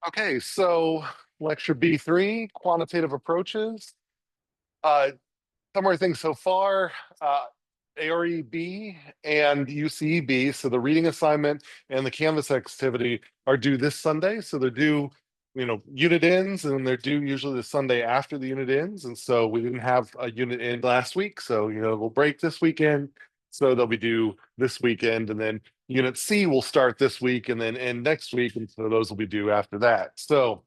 Okay, so lecture B3, quantitative approaches. Uh, Summary things so far, ARE-B and UCE-B, so the reading assignment and the Canvas activity are due this Sunday. So they're due, unit ends, and they're due usually the Sunday after the unit ends. And so we didn't have a unit end last week, so we'll break this weekend. So they'll be due this weekend, and then Unit C will start this week and then end next week, and so those will be due after that. So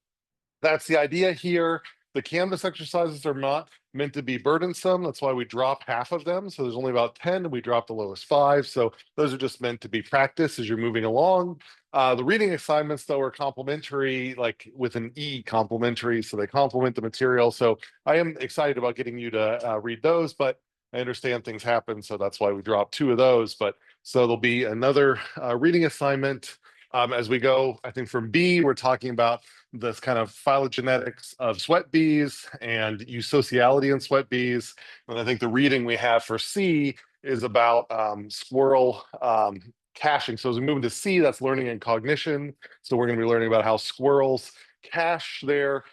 that's the idea here. The Canvas exercises are not meant to be burdensome. That's why we drop half of them. So there's only about 10, and we drop the lowest 5. So those are just meant to be practice as you're moving along. The reading assignments, though, are complementary, like with an E, complementary. So they complement the material. So I am excited about getting you to read those, but I understand things happen. So that's why we dropped 2 of those. But so there'll be another reading assignment as we go. I think from B, we're talking about this kind of phylogenetics of sweat bees and eusociality in sweat bees. And I think the reading we have for C is about squirrel caching. So as we move into C, that's learning and cognition. So we're going to be learning about how squirrels cache their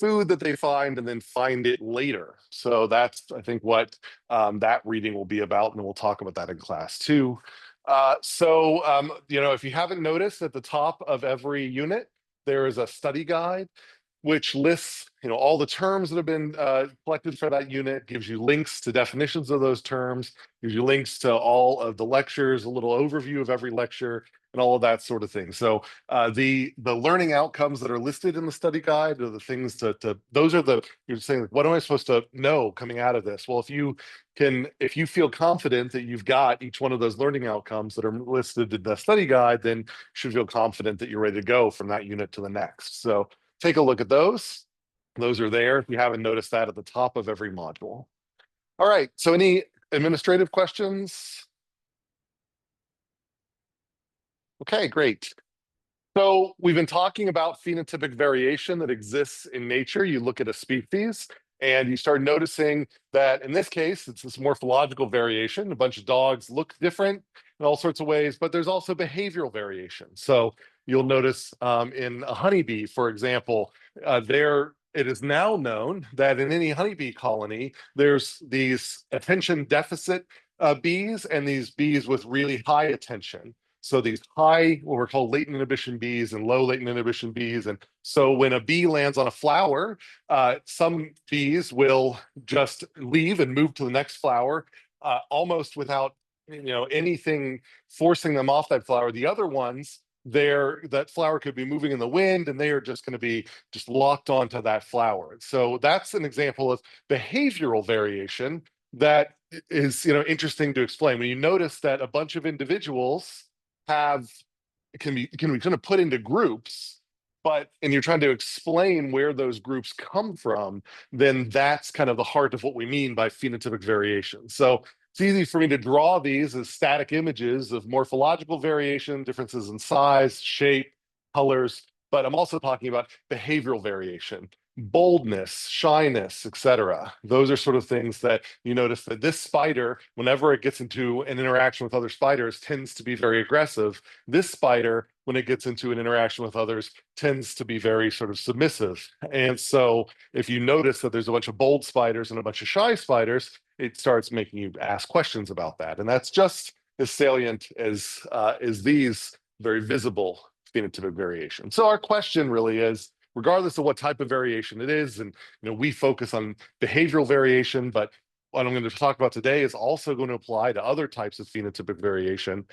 food that they find and then find it later. So that's, I think, what that reading will be about. And we'll talk about that in class too. If you haven't noticed, at the top of every unit, there is a study guide which lists all the terms that have been collected for that unit, gives you links to definitions of those terms, gives you links to all of the lectures, a little overview of every lecture, and all of that sort of thing. So the learning outcomes that are listed in the study guide are the things those are you're saying, what am I supposed to know coming out of this? Well, if you feel confident that you've got each one of those learning outcomes that are listed in the study guide, then you should feel confident that you're ready to go from that unit to the next. So take a look at those. Those are there if you haven't noticed that at the top of every module. All right, so any administrative questions? Okay, great. So we've been talking about phenotypic variation that exists in nature. You look at a species and you start noticing that in this case, it's this morphological variation. A bunch of dogs look different in all sorts of ways, but there's also behavioral variation. So you'll notice in a honeybee, for example, it is now known that in any honeybee colony, there's these attention deficit bees and these bees with really high attention. So these high, what we're called latent inhibition bees and low latent inhibition bees. And so when a bee lands on a flower, some bees will just leave and move to the next flower almost without anything forcing them off that flower. The other ones, that flower could be moving in the wind and they are just going to be just locked onto that flower. So that's an example of behavioral variation that is interesting to explain. When you notice that a bunch of individuals can be kind of put into groups, and you're trying to explain where those groups come from, then that's kind of the heart of what we mean by phenotypic variation. So it's easy for me to draw these as static images of morphological variation, differences in size, shape, colors, but I'm also talking about behavioral variation, boldness, shyness, etc. Those are sort of things that you notice that this spider, whenever it gets into an interaction with other spiders, tends to be very aggressive. This spider, when it gets into an interaction with others, tends to be very sort of submissive. And so if you notice that there's a bunch of bold spiders and a bunch of shy spiders, it starts making you ask questions about that. And that's just as salient as these very visible phenotypic variation. So our question really is, regardless of what type of variation it is, and we focus on behavioral variation, but what I'm going to talk about today is also going to apply to other types of phenotypic variation.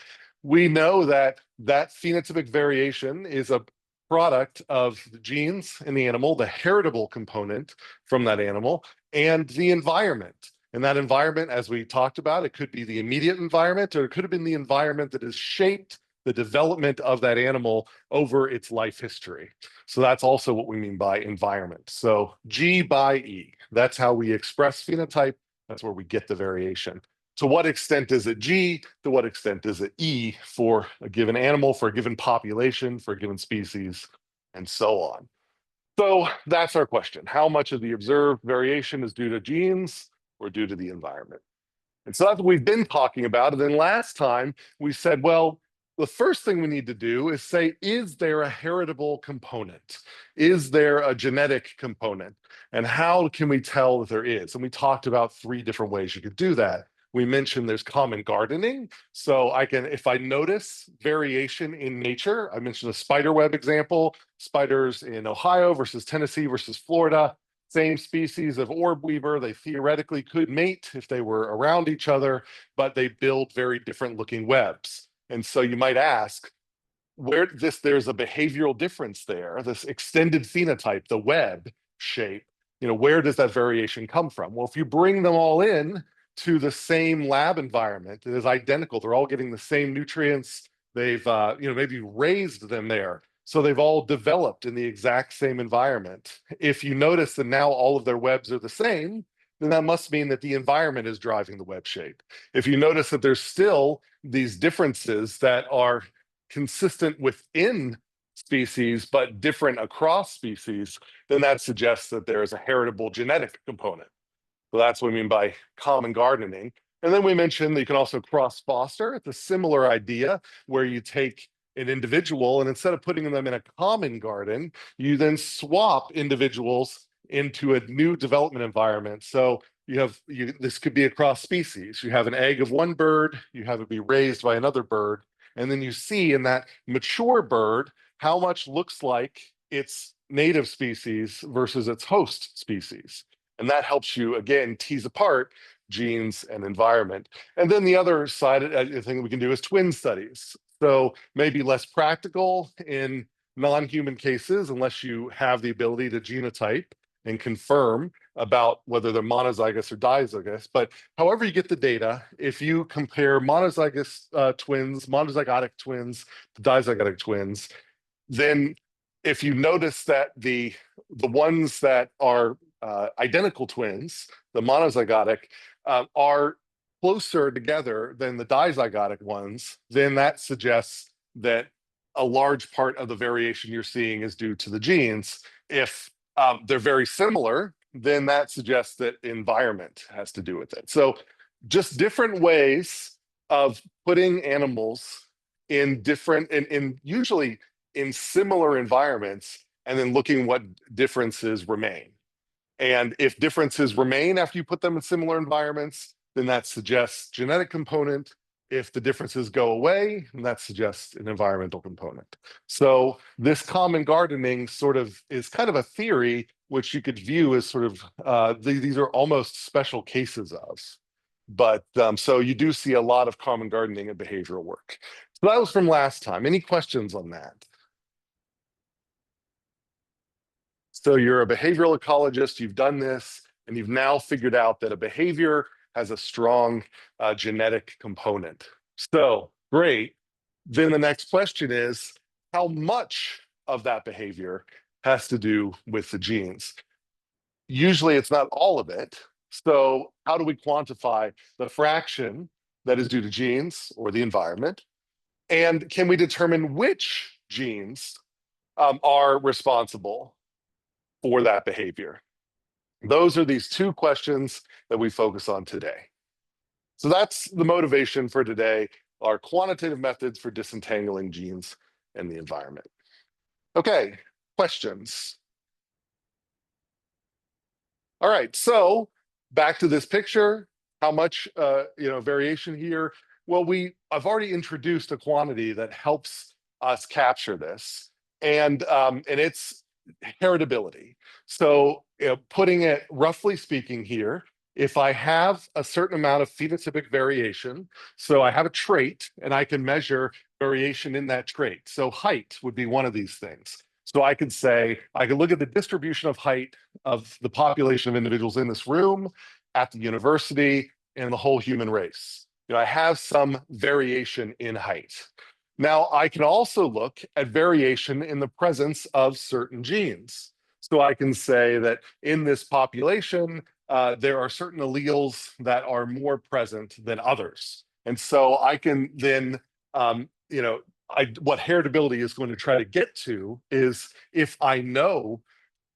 We know that phenotypic variation is a product of the genes in the animal, the heritable component from that animal, and the environment. And that environment, as we talked about, it could be the immediate environment, or it could have been the environment that has shaped the development of that animal over its life history. So that's also what we mean by environment. So G by E, that's how we express phenotype. That's where we get the variation. To what extent is it G? To what extent is it E for a given animal, for a given population, for a given species, and so on. So that's our question. How much of the observed variation is due to genes or due to the environment? And so that's what we've been talking about. And then last time we said, well, the first thing we need to do is say, is there a heritable component? Is there a genetic component? And how can we tell that there is? And we talked about 3 different ways you could do that. We mentioned there's common gardening. So I can, if I notice variation in nature, I mentioned a spider web example, spiders in Ohio versus Tennessee versus Florida, same species of orb weaver, they theoretically could mate if they were around each other, but they build very different looking webs. And so you might ask, there's a behavioral difference there, this extended phenotype, the web shape, where does that variation come from? Well, if you bring them all in to the same lab environment, it is identical. They're all getting the same nutrients. They've, maybe raised them there. So they've all developed in the exact same environment. If you notice that now all of their webs are the same, then that must mean that the environment is driving the web shape. If you notice that there's still these differences that are consistent within species, but different across species, then that suggests that there is a heritable genetic component. So that's what we mean by common gardening. And then we mentioned that you can also cross-foster. It's a similar idea where you take an individual and instead of putting them in a common garden, you then swap individuals into a new development environment. So this could be across species. You have an egg of one bird, you have it be raised by another bird, and then you see in that mature bird how much looks like its native species versus its host species. And that helps you, again, tease apart genes and environment. And then the other side, the thing we can do is twin studies. So maybe less practical in non-human cases, unless you have the ability to genotype and confirm about whether they're monozygous or dizygous. But however you get the data, if you compare monozygous twins, monozygotic twins to dizygotic twins, then if you notice that the ones that are identical twins, the monozygotic, are closer together than the dizygotic ones, then that suggests that a large part of the variation you're seeing is due to the genes. If they're very similar, then that suggests that environment has to do with it. So just different ways of putting animals in different, in usually in similar environments, and then looking what differences remain. And if differences remain after you put them in similar environments, then that suggests genetic component. If the differences go away, then that suggests an environmental component. So this common gardening sort of is kind of a theory which you could view as sort of, these are almost special cases of. But so you do see a lot of common gardening and behavioral work. So that was from last time. Any questions on that? So you're a behavioral ecologist, you've done this, and you've now figured out that a behavior has a strong genetic component. So great. Then the next question is, how much of that behavior has to do with the genes? Usually it's not all of it. So how do we quantify the fraction that is due to genes or the environment? And can we determine which genes are responsible for that behavior? Those are these 2 questions that we focus on today. So that's the motivation for today, our quantitative methods for disentangling genes and the environment. Okay, questions? All right, so back to this picture, how much variation here? Well, I've already introduced a quantity that helps us capture this, and it's heritability. So putting it roughly speaking here, if I have a certain amount of phenotypic variation, so I have a trait and I can measure variation in that trait. So height would be one of these things. So I could say, I could look at the distribution of height of the population of individuals in this room, at the university, and the whole human race. I have some variation in height. Now, I can also look at variation in the presence of certain genes. So I can say that in this population, there are certain alleles that are more present than others. And so I can then, what heritability is going to try to get to is, if I know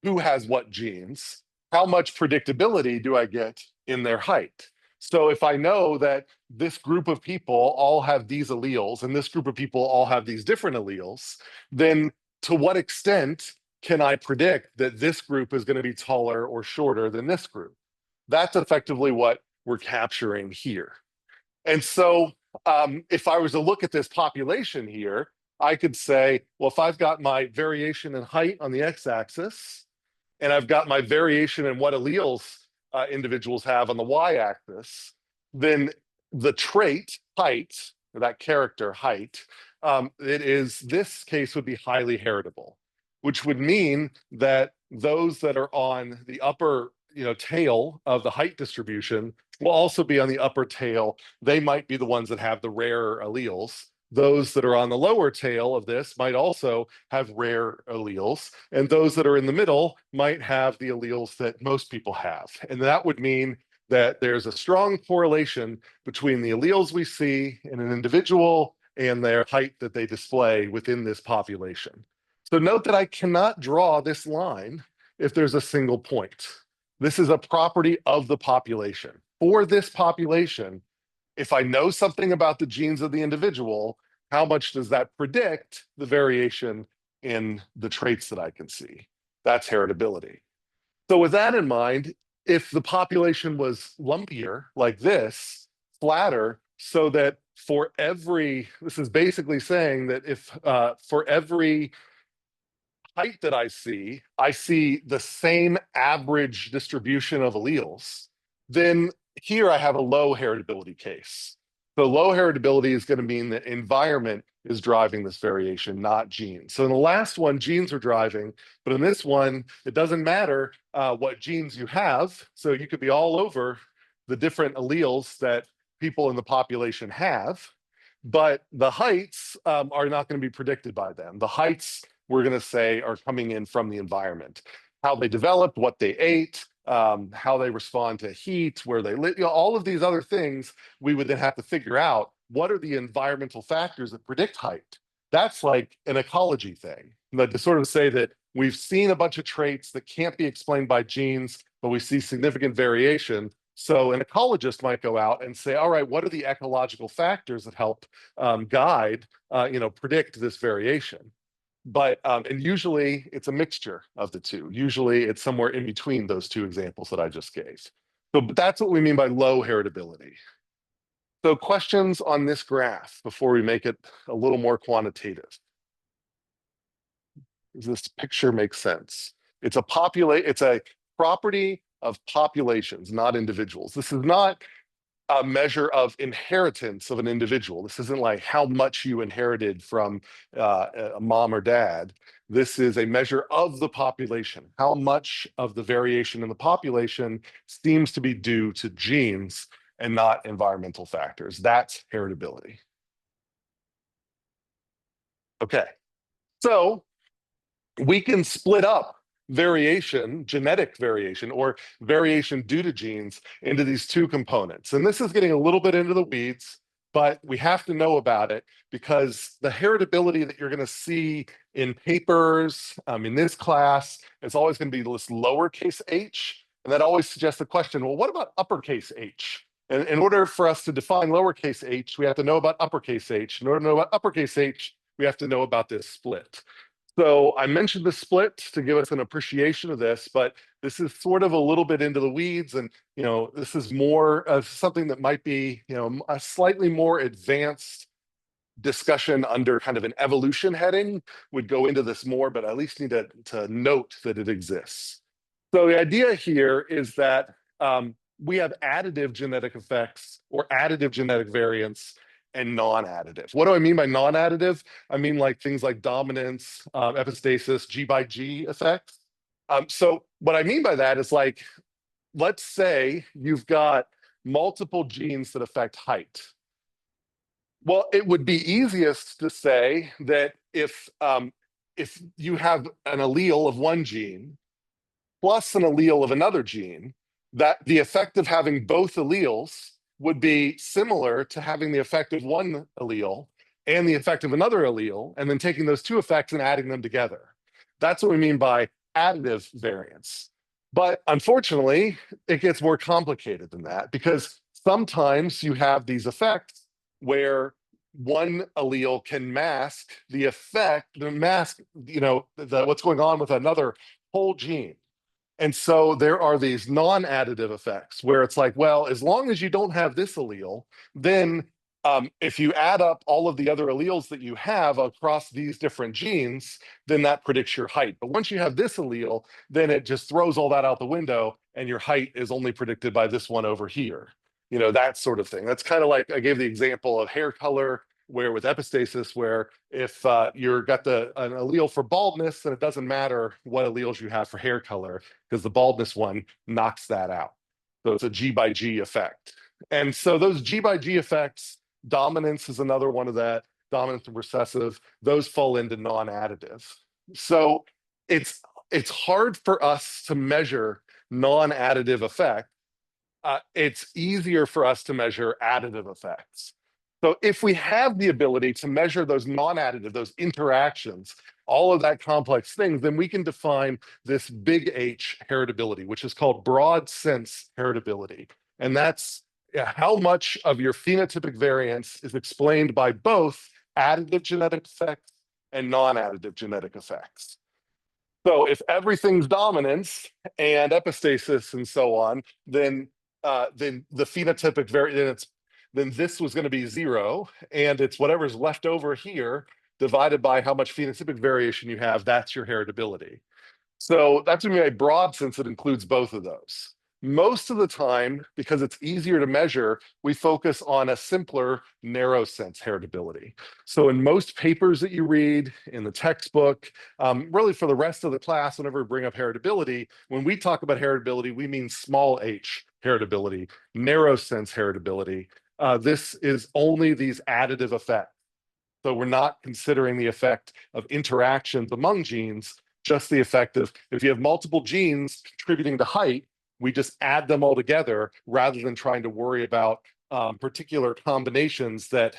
who has what genes, how much predictability do I get in their height? So if I know that this group of people all have these alleles and this group of people all have these different alleles, then to what extent can I predict that this group is going to be taller or shorter than this group? That's effectively what we're capturing here. And so if I was to look at this population here, I could say, well, if I've got my variation in height on the x-axis, and I've got my variation in what alleles individuals have on the y-axis, then the trait height, or that character height, this case would be highly heritable, which would mean that those that are on the upper tail of the height distribution will also be on the upper tail. They might be the ones that have the rarer alleles. Those that are on the lower tail of this might also have rare alleles, and those that are in the middle might have the alleles that most people have. And that would mean that there's a strong correlation between the alleles we see in an individual and their height that they display within this population. So note that I cannot draw this line if there's a single point. This is a property of the population. For this population, if I know something about the genes of the individual, how much does that predict the variation in the traits that I can see? That's heritability. So with that in mind, if the population was lumpier like this, flatter, so that for every, this is basically saying that if for every height that I see the same average distribution of alleles, then here I have a low heritability case. So low heritability is going to mean that environment is driving this variation, not genes. So in the last one, genes are driving, but in this one, it doesn't matter what genes you have. So you could be all over the different alleles that people in the population have, but the heights are not going to be predicted by them. The heights, we're going to say, are coming in from the environment. How they developed, what they ate, how they respond to heat, where they live, all of these other things, we would then have to figure out what are the environmental factors that predict height. That's like an ecology thing. But to sort of say that we've seen a bunch of traits that can't be explained by genes, but we see significant variation. So an ecologist might go out and say, all right, what are the ecological factors that help guide, predict this variation? But and usually it's a mixture of the two. Usually it's somewhere in between those two examples that I just gave. So that's what we mean by low heritability. So questions on this graph before we make it a little more quantitative. Does this picture make sense? It's a property of populations, not individuals. This is not a measure of inheritance of an individual. This isn't like how much you inherited from a mom or dad. This is a measure of the population. How much of the variation in the population seems to be due to genes and not environmental factors. That's heritability. Okay, so we can split up variation, genetic variation, or variation due to genes into these two components. And this is getting a little bit into the weeds, but we have to know about it because the heritability that you're going to see in papers in this class is always going to be this lowercase h. And that always suggests the question, well, what about uppercase h? And in order for us to define lowercase h, we have to know about uppercase h. In order to know about uppercase h, we have to know about this split. So I mentioned the split to give us an appreciation of this, but this is sort of a little bit into the weeds, and this is more of something that might be a slightly more advanced discussion under kind of an evolution heading would go into this more, but I at least need to note that it exists. So the idea here is that we have additive genetic effects or additive genetic variants and non-additive. What do I mean by non-additive? I mean like things like dominance, epistasis, G by G effects. So what I mean by that is like, let's say you've got multiple genes that affect height. Well, it would be easiest to say that if you have an allele of one gene plus an allele of another gene, that the effect of having both alleles would be similar to having the effect of one allele and the effect of another allele, and then taking those two effects and adding them together. That's what we mean by additive variance. But unfortunately, it gets more complicated than that because sometimes you have these effects where one allele can mask the effect, what's going on with another whole gene. And so there are these non-additive effects where it's like, well, as long as you don't have this allele, then if you add up all of the other alleles that you have across these different genes, then that predicts your height. But once you have this allele, then it just throws all that out the window and your height is only predicted by this one over here. That sort of thing. That's kind of like I gave the example of hair color, where with epistasis, where if you're got an allele for baldness, then it doesn't matter what alleles you have for hair color, because the baldness one knocks that out. So it's a G by G effect. And so those G by G effects, dominance is another one of that, dominant and recessive, those fall into non-additive. So it's hard for us to measure non-additive effect. It's easier for us to measure additive effects. So if we have the ability to measure those non-additive, those interactions, all of that complex things, then we can define this big H heritability, which is called broad sense heritability. And that's how much of your phenotypic variance is explained by both additive genetic effects and non-additive genetic effects. So if everything's dominance and epistasis and so on, then the phenotypic variance, then this was going to be 0, and it's whatever's left over here divided by how much phenotypic variation you have. That's your heritability. So that's going to be a broad sense that includes both of those. Most of the time, because it's easier to measure, we focus on a simpler, narrow sense heritability. So in most papers that you read, in the textbook, really for the rest of the class, whenever we bring up heritability, when we talk about heritability, we mean small h heritability, narrow sense heritability. This is only these additive effects. So we're not considering the effect of interactions among genes, just the effect of if you have multiple genes contributing to height, we just add them all together rather than trying to worry about particular combinations that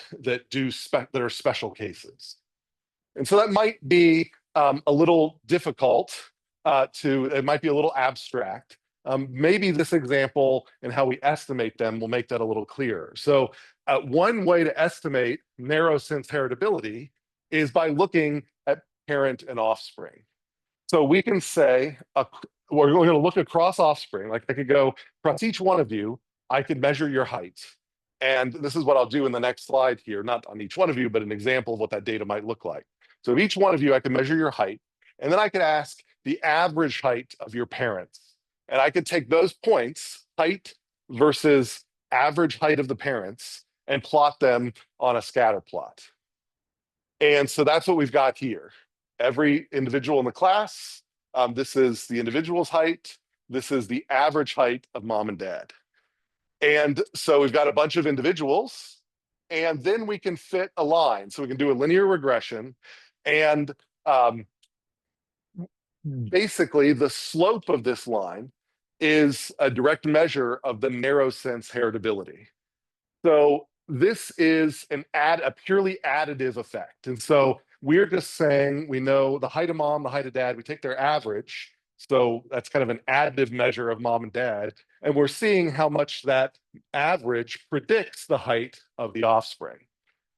are special cases. And so that might be a little difficult it might be a little abstract. Maybe this example and how we estimate them will make that a little clearer. So one way to estimate narrow sense heritability is by looking at parent and offspring. So we can say, we're going to look across offspring. Like I could go across each one of you, I could measure your height. And this is what I'll do in the next slide here, not on each one of you, but an example of what that data might look like. So each one of you, I can measure your height. And then I could ask the average height of your parents. And I could take those points, height versus average height of the parents, and plot them on a scatter plot. And so that's what we've got here. Every individual in the class, this is the individual's height. This is the average height of mom and dad. And so we've got a bunch of individuals, and then we can fit a line. So we can do a linear regression. And basically, the slope of this line is a direct measure of the narrow sense heritability. So this is a purely additive effect. And so we're just saying we know the height of mom, the height of dad, we take their average. So that's kind of an additive measure of mom and dad. And we're seeing how much that average predicts the height of the offspring.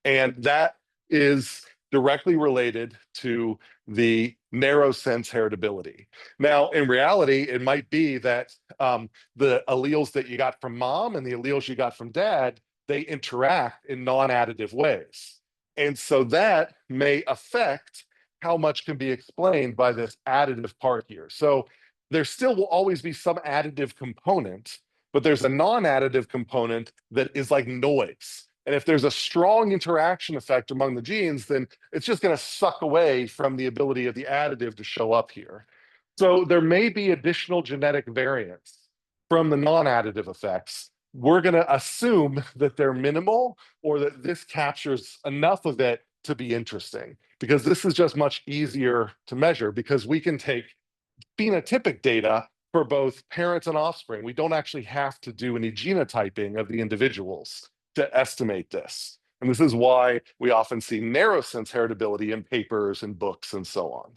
And that is directly related to the narrow sense heritability. Now, in reality, it might be that the alleles that you got from mom and the alleles you got from dad, they interact in non-additive ways. And so that may affect how much can be explained by this additive part here. So there still will always be some additive component, but there's a non-additive component that is like noise. And if there's a strong interaction effect among the genes, then it's just going to suck away from the ability of the additive to show up here. So there may be additional genetic variance from the non-additive effects. We're going to assume that they're minimal, or that this captures enough of it to be interesting, because this is just much easier to measure, because we can take phenotypic data for both parents and offspring. We don't actually have to do any genotyping of the individuals to estimate this. And this is why we often see narrow sense heritability in papers and books and so on.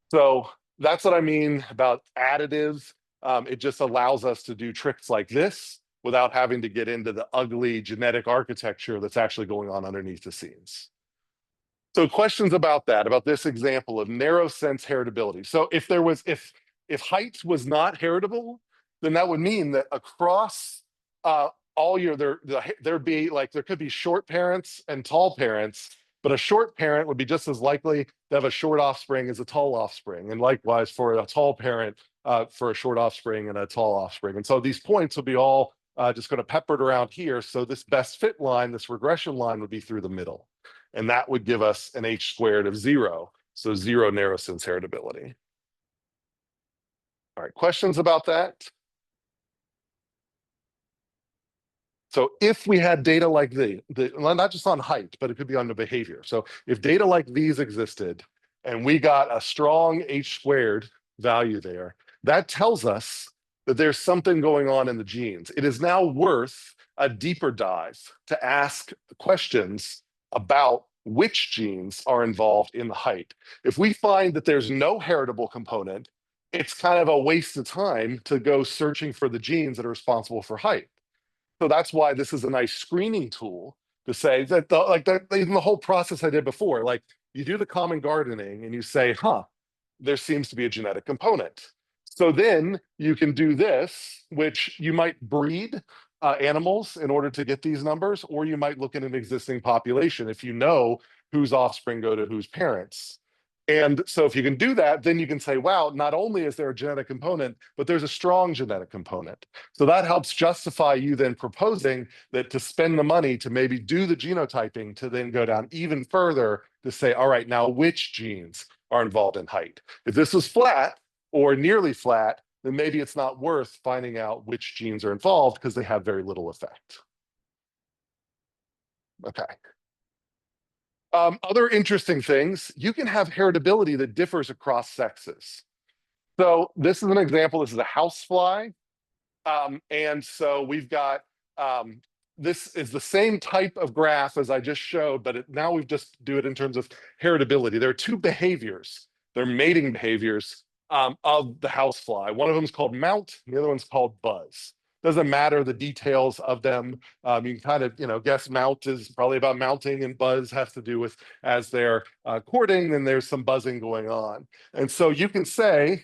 So that's what I mean about additive. It just allows us to do tricks like this, without having to get into the ugly genetic architecture that's actually going on underneath the scenes. So questions about that, about this example of narrow sense heritability. So if height was not heritable, then that would mean that across all there'd be like there could be short parents and tall parents, but a short parent would be just as likely to have a short offspring as a tall offspring, and likewise for a tall parent for a short offspring and a tall offspring. And so these points will be all just going to peppered around here. So this best fit line, this regression line, would be through the middle. And that would give us an h squared of 0. So 0 narrow sense heritability. All right, questions about that? So if we had data like not just on height, but it could be on the behavior. So if data like these existed and we got a strong h squared value there, that tells us that there's something going on in the genes. It is now worth a deeper dive to ask questions about which genes are involved in the height. If we find that there's no heritable component, it's kind of a waste of time to go searching for the genes that are responsible for height. So that's why this is a nice screening tool to say that even the whole process I did before, like you do the common gardening and you say, there seems to be a genetic component. So then you can do this, which you might breed animals in order to get these numbers, or you might look at an existing population if you know whose offspring go to whose parents. And so if you can do that, then you can say, wow, not only is there a genetic component, but there's a strong genetic component. So that helps justify you then proposing that to spend the money to maybe do the genotyping to then go down even further to say, all right, now which genes are involved in height? If this was flat or nearly flat, then maybe it's not worth finding out which genes are involved because they have very little effect. Okay. Other interesting things, you can have heritability that differs across sexes. So this is an example. This is a housefly. And so we've got, this is the same type of graph as I just showed, but now we've just do it in terms of heritability. There are two behaviors. They're mating behaviors of the housefly. One of them is called mount, the other one's called buzz. Doesn't matter the details of them. You can kind of, guess mount is probably about mounting, and buzz has to do with as they're courting, then there's some buzzing going on. And so you can say,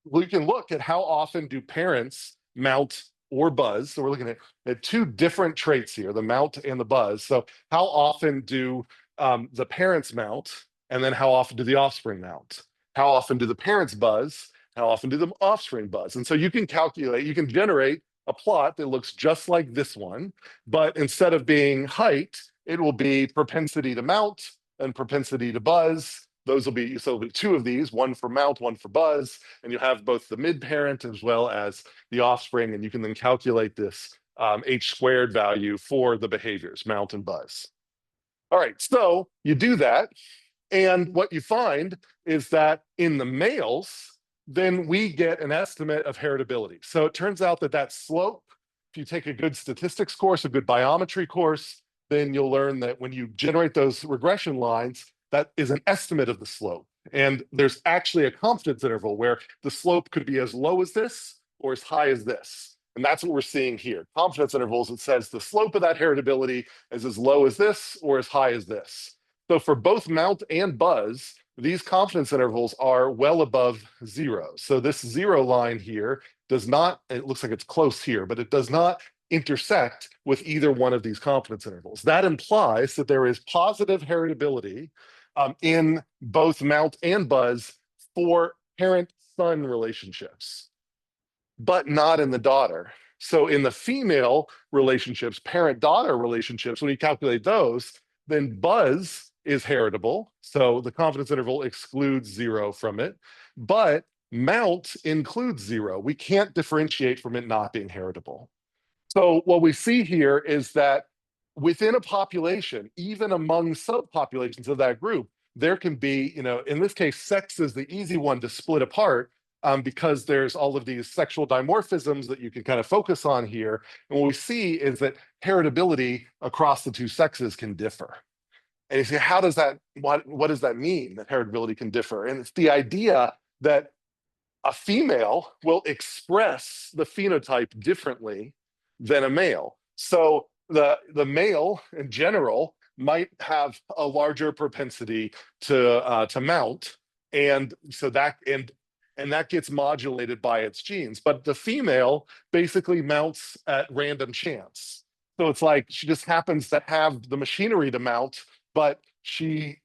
we can look at how often do parents mount or buzz. So we're looking at two different traits here, the mount and the buzz. So how often do the parents mount, and then how often do the offspring mount? How often do the parents buzz? How often do the offspring buzz? And so you can calculate, you can generate a plot that looks just like this one, but instead of being height, it will be propensity to mount and propensity to buzz. Those will be, so there'll be two of these, one for mount, one for buzz, and you have both the mid-parent as well as the offspring, and you can then calculate this h squared value for the behaviors, mount and buzz. All right, so you do that, and what you find is that in the males, then we get an estimate of heritability. So it turns out that slope, if you take a good statistics course, a good biometry course, then you'll learn that when you generate those regression lines, that is an estimate of the slope. And there's actually a confidence interval where the slope could be as low as this or as high as this. And that's what we're seeing here. Confidence intervals, it says the slope of that heritability is as low as this or as high as this. So for both mount and buzz, these confidence intervals are well above 0. So this 0 line here does not, it looks like it's close here, but it does not intersect with either one of these confidence intervals. That implies that there is positive heritability in both mount and buzz for parent-son relationships, but not in the daughter. So in the female relationships, parent-daughter relationships, when you calculate those, then buzz is heritable. So the confidence interval excludes 0 from it, but mount includes 0. We can't differentiate from it not being heritable. So what we see here is that within a population, even among subpopulations of that group, there can be, in this case, sex is the easy one to split apart because there's all of these sexual dimorphisms that you can kind of focus on here. And what we see is that heritability across the two sexes can differ. And you say, how does that, what does that mean that heritability can differ? And it's the idea that a female will express the phenotype differently than a male. So the male in general might have a larger propensity to mount, and so that gets modulated by its genes. But the female basically mounts at random chance. So it's like she just happens to have the machinery to mount, but she,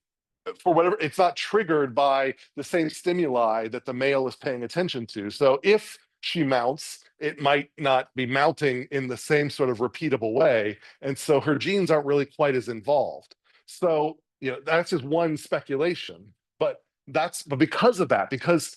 for whatever, it's not triggered by the same stimuli that the male is paying attention to. So if she mounts, it might not be mounting in the same sort of repeatable way. And so her genes aren't really quite as involved. So, that's just one speculation. But because of that, because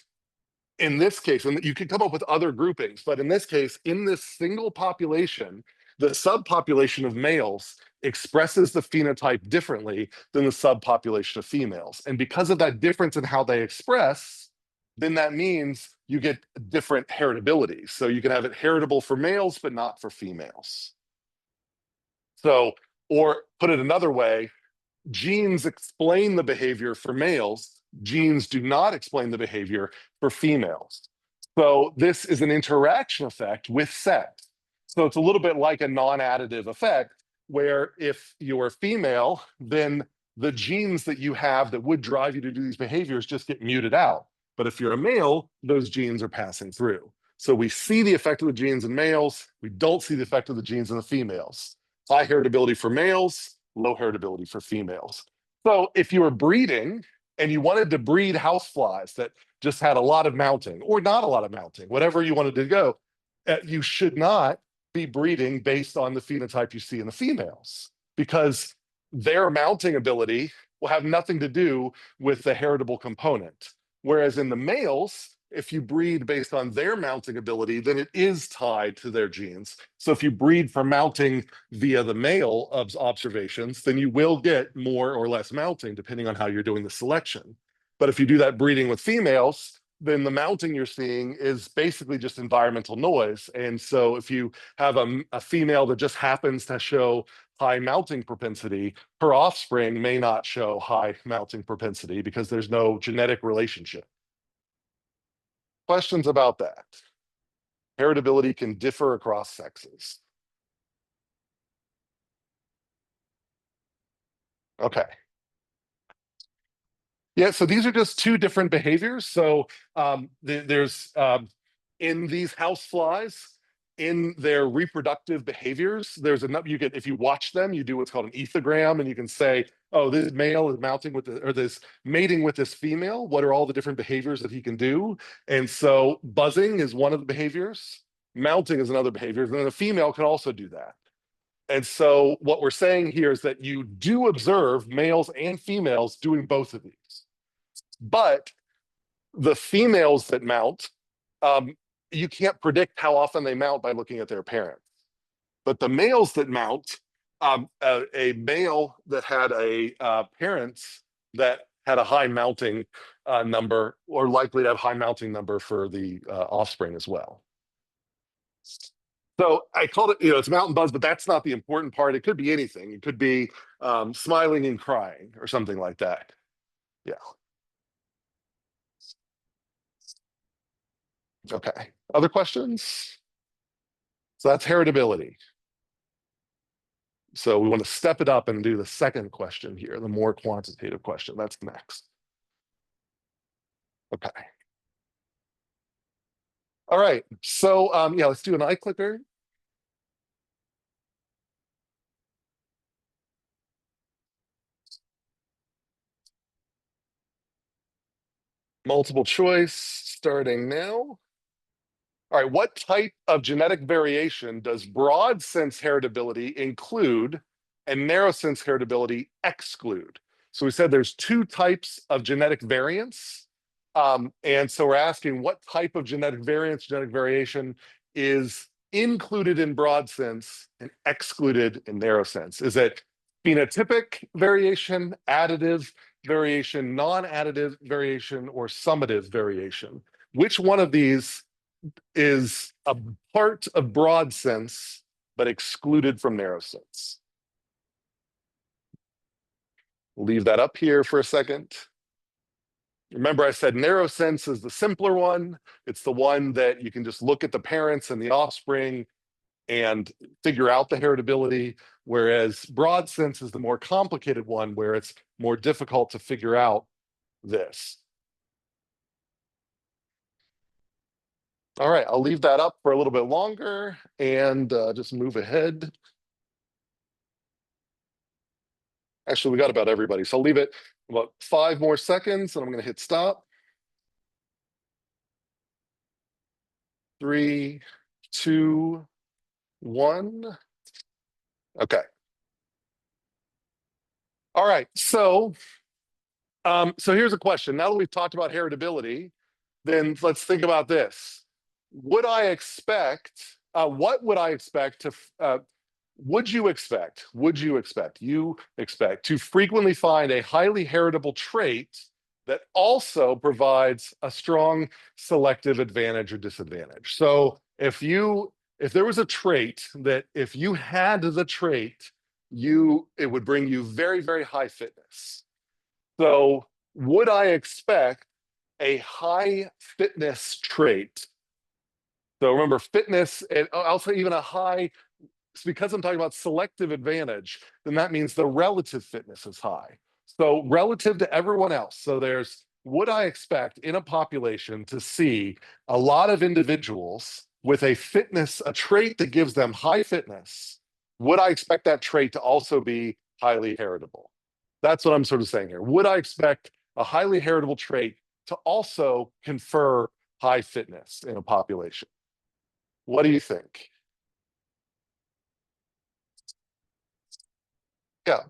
in this case, and you can come up with other groupings, but in this case, in this single population, the subpopulation of males expresses the phenotype differently than the subpopulation of females. And because of that difference in how they express, then that means you get different heritability. So you can have it heritable for males, but not for females. So, or put it another way, genes explain the behavior for males. Genes do not explain the behavior for females. So this is an interaction effect with sex. So it's a little bit like a non-additive effect, where if you're female, then the genes that you have that would drive you to do these behaviors just get muted out. But if you're a male, those genes are passing through. So we see the effect of the genes in males. We don't see the effect of the genes in the females. High heritability for males, low heritability for females. So if you were breeding and you wanted to breed houseflies that just had a lot of mounting or not a lot of mounting, whatever you wanted to go, you should not be breeding based on the phenotype you see in the females, because their mounting ability will have nothing to do with the heritable component. Whereas in the males, if you breed based on their mounting ability, then it is tied to their genes. So if you breed for mounting via the male observations, then you will get more or less mounting depending on how you're doing the selection. But if you do that breeding with females, then the mounting you're seeing is basically just environmental noise. And so if you have a female that just happens to show high mounting propensity, her offspring may not show high mounting propensity because there's no genetic relationship. Questions about that? Heritability can differ across sexes. Okay. Yeah, so these are just two different behaviors. So there's in these house flies, in their reproductive behaviors, there's enough, you get, if you watch them, you do what's called an ethogram, and you can say, oh, this male is mounting with or this mating with this female. What are all the different behaviors that he can do? And so buzzing is one of the behaviors, mounting is another behavior, and then a female can also do that. And so what we're saying here is that you do observe males and females doing both of these. But the females that mount, you can't predict how often they mount by looking at their parents. But the males that mount, a male that had parents that had a high mounting number, or likely to have high mounting number for the offspring as well. So I called it, it's mountain buzz, but that's not the important part. It could be anything. It could be smiling and crying or something like that. Yeah. Okay. Other questions? So that's heritability. So we want to step it up and do the second question here, the more quantitative question. That's next. Okay. All right. So yeah, let's do an eye clicker. Multiple choice starting now. All right, what type of genetic variation does broad sense heritability include and narrow sense heritability exclude? So we said there's two types of genetic variance. And so we're asking what type of genetic variance, genetic variation is included in broad sense and excluded in narrow sense? Is it phenotypic variation, additive variation, non-additive variation, or summative variation? Which one of these is a part of broad sense, but excluded from narrow sense? Leave that up here for a second. Remember, I said narrow sense is the simpler one. It's the one that you can just look at the parents and the offspring and figure out the heritability, whereas broad sense is the more complicated one where it's more difficult to figure out this. All right, I'll leave that up for a little bit longer and just move ahead. Actually, we got about everybody, so I'll leave it about 5 more seconds and I'm going to hit stop. 3, 2, 1. Okay. All right, so here's a question. Now that we've talked about heritability, then let's think about this. Would I expect, what would I expect to, you expect to frequently find a highly heritable trait that also provides a strong selective advantage or disadvantage? So if there was a trait that if you had the trait, it would bring you very, very high fitness. So would I expect a high fitness trait? So remember, fitness, and also even a high, because I'm talking about selective advantage, then that means the relative fitness is high. So relative to everyone else. So would I expect in a population to see a lot of individuals with a trait that gives them high fitness? Would I expect that trait to also be highly heritable? That's what I'm sort of saying here. Would I expect a highly heritable trait to also confer high fitness in a population? What do you think? Yeah.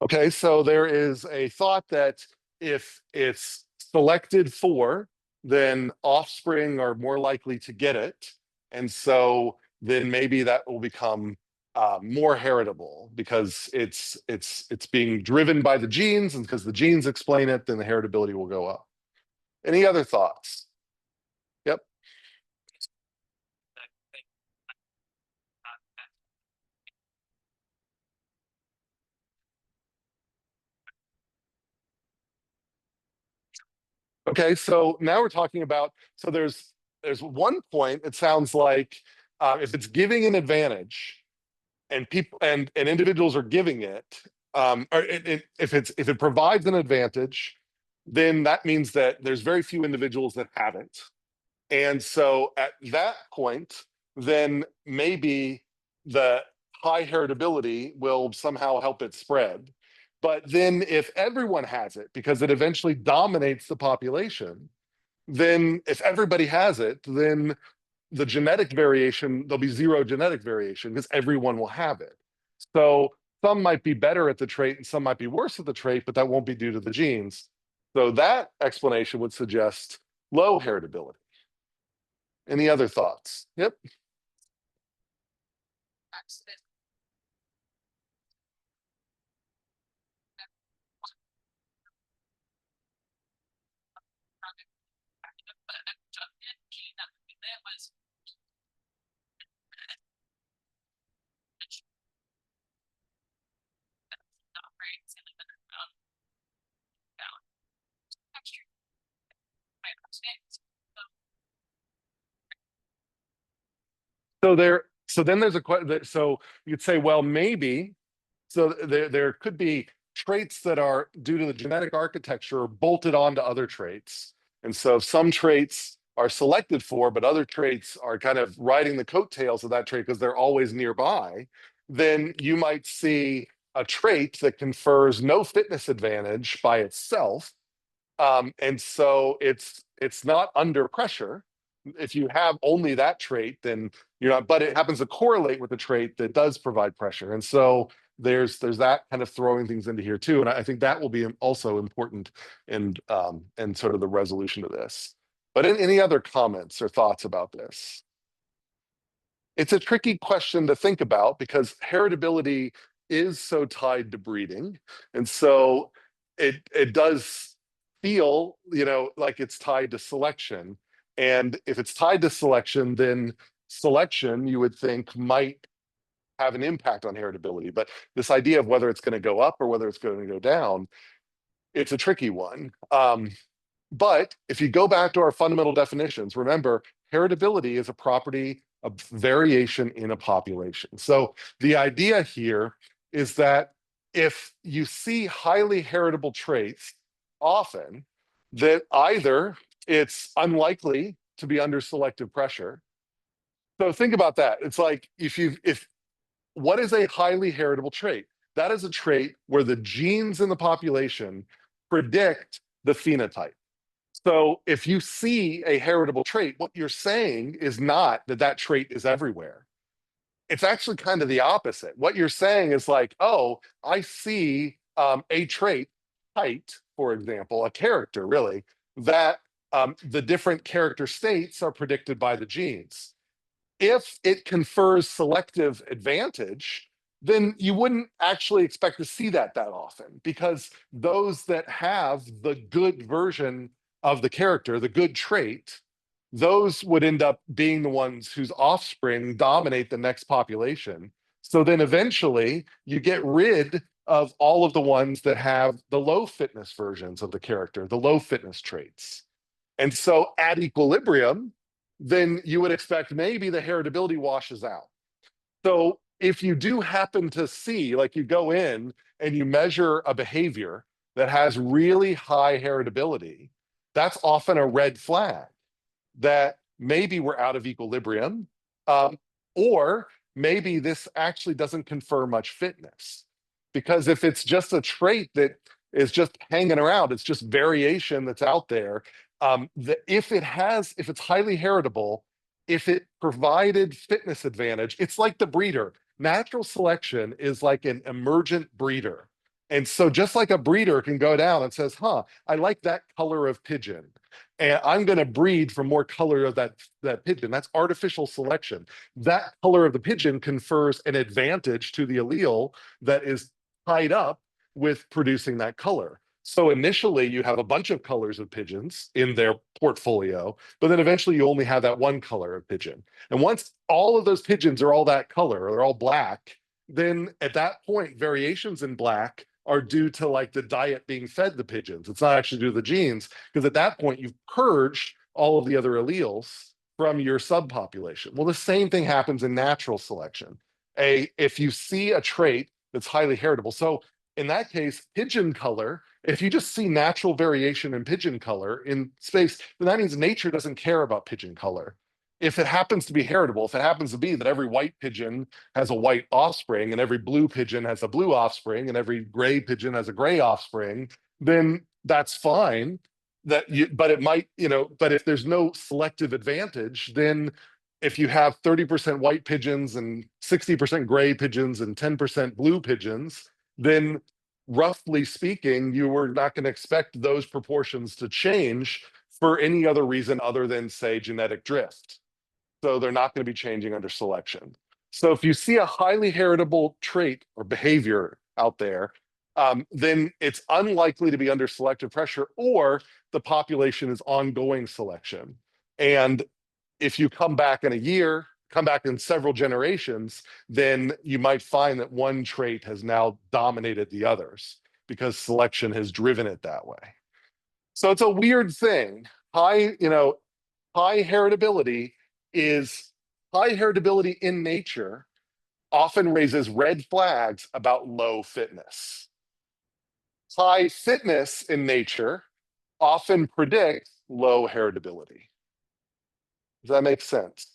Okay, so there is a thought that if it's selected for, then offspring are more likely to get it. And so then maybe that will become more heritable because it's being driven by the genes, and because the genes explain it, then the heritability will go up. Any other thoughts? Yep. Okay, so now we're talking about, so there's one point, it sounds like if it's giving an advantage and people and individuals are giving it, if it provides an advantage, then that means that there's very few individuals that haven't. And so at that point, then maybe the high heritability will somehow help it spread. But then if everyone has it, because it eventually dominates the population, then if everybody has it, then the genetic variation, there'll be zero genetic variation because everyone will have it. So some might be better at the trait and some might be worse at the trait, but that won't be due to the genes. So that explanation would suggest low heritability. Any other thoughts? Yep. So then there's a question. So you could say, well, maybe. So there could be traits that are due to the genetic architecture bolted onto other traits. And so some traits are selected for, but other traits are kind of riding the coattails of that trait because they're always nearby. Then you might see a trait that confers no fitness advantage by itself. And so it's not under pressure. If you have only that trait, then you're not, but it happens to correlate with the trait that does provide pressure. And so there's that kind of throwing things into here too. And I think that will be also important in sort of the resolution to this. But any other comments or thoughts about this? It's a tricky question to think about because heritability is so tied to breeding. And so it does feel, like it's tied to selection. And if it's tied to selection, then selection, you would think, might have an impact on heritability. But this idea of whether it's going to go up or whether it's going to go down, it's a tricky one. But if you go back to our fundamental definitions, remember, heritability is a property of variation in a population. So the idea here is that if you see highly heritable traits often, that either it's unlikely to be under selective pressure. So think about that. It's like if what is a highly heritable trait? That is a trait where the genes in the population predict the phenotype. So if you see a heritable trait, what you're saying is not that that trait is everywhere. It's actually kind of the opposite. What you're saying is like, oh, I see a trait, height, for example, a character really, that the different character states are predicted by the genes. If it confers selective advantage, then you wouldn't actually expect to see that often because those that have the good version of the character, the good trait, those would end up being the ones whose offspring dominate the next population. So then eventually you get rid of all of the ones that have the low fitness versions of the character, the low fitness traits. And so at equilibrium, then you would expect maybe the heritability washes out. So if you do happen to see, like you go in and you measure a behavior that has really high heritability, that's often a red flag that maybe we're out of equilibrium, or maybe this actually doesn't confer much fitness. Because if it's just a trait that is just hanging around, it's just variation that's out there. If it's highly heritable, if it provided fitness advantage, it's like the breeder. Natural selection is like an emergent breeder. And so just like a breeder can go down and says, I like that color of pigeon. And I'm going to breed for more color of that pigeon. That's artificial selection. That color of the pigeon confers an advantage to the allele that is tied up with producing that color. So initially you have a bunch of colors of pigeons in their portfolio, but then eventually you only have that one color of pigeon. And once all of those pigeons are all that color, or they're all black, then at that point, variations in black are due to like the diet being fed the pigeons. It's not actually due to the genes, because at that point you've purged all of the other alleles from your subpopulation. Well, the same thing happens in natural selection. If you see a trait that's highly heritable, so in that case, pigeon color, if you just see natural variation in pigeon color in space, then that means nature doesn't care about pigeon color. If it happens to be heritable, if it happens to be that every white pigeon has a white offspring and every blue pigeon has a blue offspring and every gray pigeon has a gray offspring, then that's fine. But it might, but if there's no selective advantage, then if you have 30% white pigeons and 60% gray pigeons and 10% blue pigeons, then roughly speaking, you were not going to expect those proportions to change for any other reason other than, say, genetic drift. So they're not going to be changing under selection. So if you see a highly heritable trait or behavior out there, then it's unlikely to be under selective pressure, or the population is ongoing selection. And if you come back in a year, come back in several generations, then you might find that one trait has now dominated the others because selection has driven it that way. So it's a weird thing. High heritability in nature often raises red flags about low fitness. High fitness in nature often predicts low heritability. Does that make sense?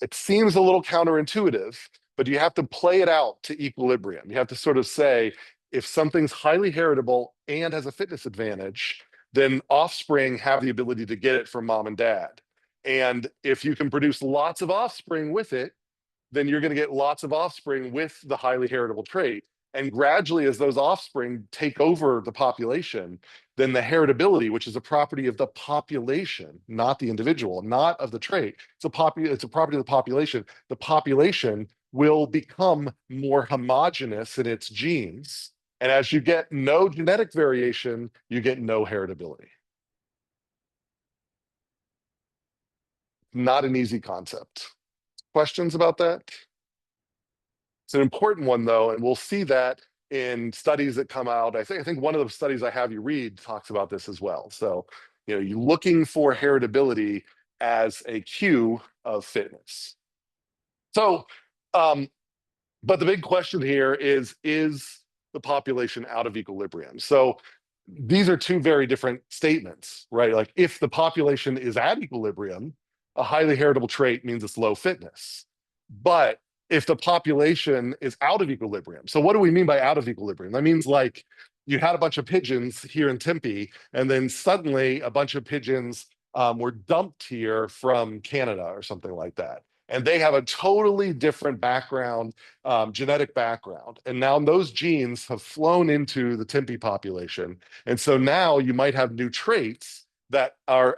It seems a little counterintuitive, but you have to play it out to equilibrium. You have to sort of say, if something's highly heritable and has a fitness advantage, then offspring have the ability to get it from mom and dad. And if you can produce lots of offspring with it, then you're going to get lots of offspring with the highly heritable trait. And gradually, as those offspring take over the population, then the heritability, which is a property of the population, not the individual, not of the trait, it's a property of the population. The population will become more homogeneous in its genes. And as you get no genetic variation, you get no heritability. Not an easy concept. Questions about that? It's an important one, though, and we'll see that in studies that come out. I think one of the studies I have you read talks about this as well. So, you're looking for heritability as a cue of fitness. So, but the big question here is the population out of equilibrium? So these are two very different statements, right? Like if the population is at equilibrium, a highly heritable trait means it's low fitness. But if the population is out of equilibrium, so what do we mean by out of equilibrium? That means like you had a bunch of pigeons here in Tempe, and then suddenly a bunch of pigeons were dumped here from Canada or something like that. And they have a totally different background, genetic background. And now those genes have flown into the Tempe population. And so now you might have new traits that are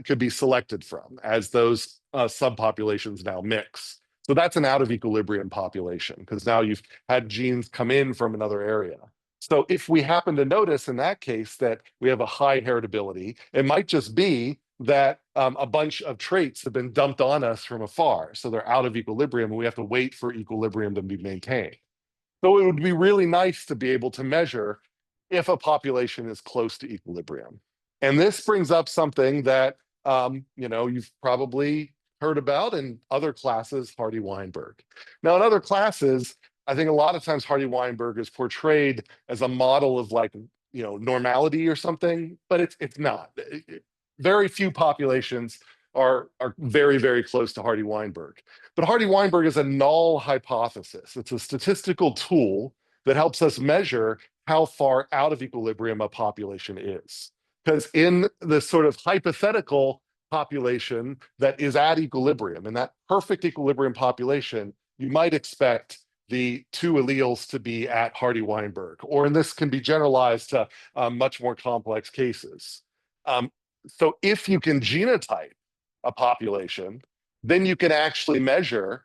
could be selected from as those subpopulations now mix. So that's an out of equilibrium population because now you've had genes come in from another area. So if we happen to notice in that case that we have a high heritability, it might just be that a bunch of traits have been dumped on us from afar. So they're out of equilibrium and we have to wait for equilibrium to be maintained. So it would be really nice to be able to measure if a population is close to equilibrium. And this brings up something that you've probably heard about in other classes, Hardy-Weinberg. Now in other classes, I think a lot of times Hardy-Weinberg is portrayed as a model of like, normality or something, but it's not. Very few populations are very, very close to Hardy-Weinberg. But Hardy-Weinberg is a null hypothesis. It's a statistical tool that helps us measure how far out of equilibrium a population is. Because in this sort of hypothetical population that is at equilibrium, in that perfect equilibrium population, you might expect the two alleles to be at Hardy-Weinberg, or and this can be generalized to much more complex cases. So if you can genotype a population, then you can actually measure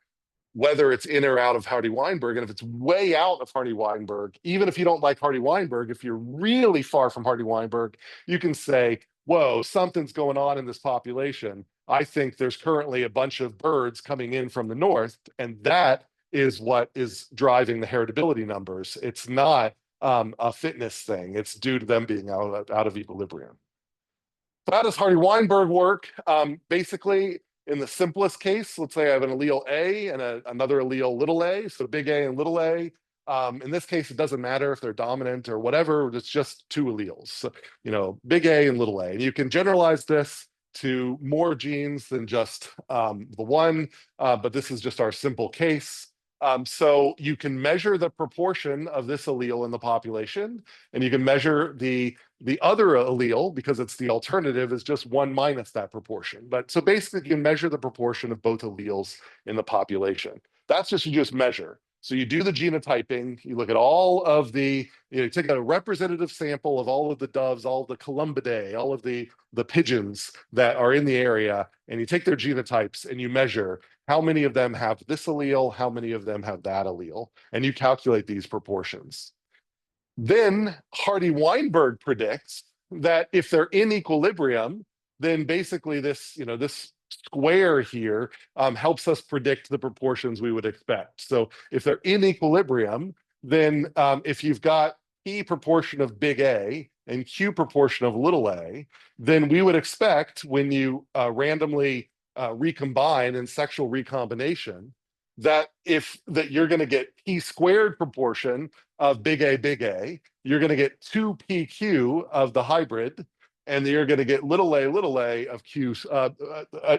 whether it's in or out of Hardy-Weinberg. And if it's way out of Hardy-Weinberg, even if you don't like Hardy-Weinberg, if you're really far from Hardy-Weinberg, you can say, whoa, something's going on in this population. I think there's currently a bunch of birds coming in from the north, and that is what is driving the heritability numbers. It's not a fitness thing. It's due to them being out of equilibrium. So how does Hardy-Weinberg work? Basically, in the simplest case, let's say I have an allele A and another allele little a, so big A and little a. In this case, it doesn't matter if they're dominant or whatever, it's just two alleles, so, big A and little a. And you can generalize this to more genes than just the one, but this is just our simple case. So you can measure the proportion of this allele in the population, and you can measure the other allele, because it's the alternative, is just one minus that proportion. But so basically you can measure the proportion of both alleles in the population. That's just, you just measure. So you do the genotyping, you look at all of the, you take a representative sample of all of the doves, all of the columbidae, all of the pigeons that are in the area, and you take their genotypes and you measure how many of them have this allele, how many of them have that allele, and you calculate these proportions. Then Hardy-Weinberg predicts that if they're in equilibrium, then basically this, this square here helps us predict the proportions we would expect. So if they're in equilibrium, then if you've got P proportion of big A and Q proportion of little a, then we would expect when you randomly recombine in sexual recombination, that you're going to get P squared proportion of big A, you're going to get 2PQ of the hybrid, and you're going to get little a of Q,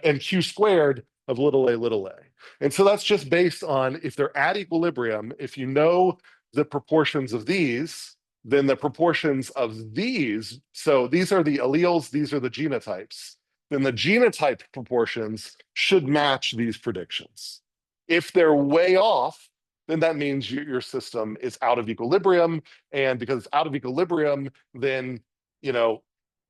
and Q squared of little a. And so that's just based on if they're at equilibrium, if you know the proportions of these, then the proportions of these, so these are the alleles, these are the genotypes, then the genotype proportions should match these predictions. If they're way off, then that means your system is out of equilibrium. And because it's out of equilibrium, then,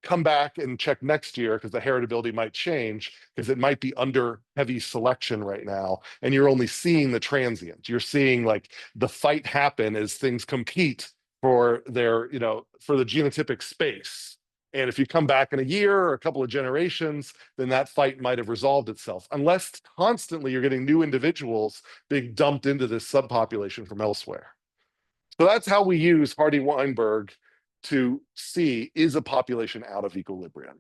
come back and check next year because the heritability might change because it might be under heavy selection right now. And you're only seeing the transient. You're seeing like the fight happen as things compete for for the genotypic space. And if you come back in a year or a couple of generations, then that fight might have resolved itself, unless constantly you're getting new individuals being dumped into this subpopulation from elsewhere. So that's how we use Hardy-Weinberg to see, is a population out of equilibrium?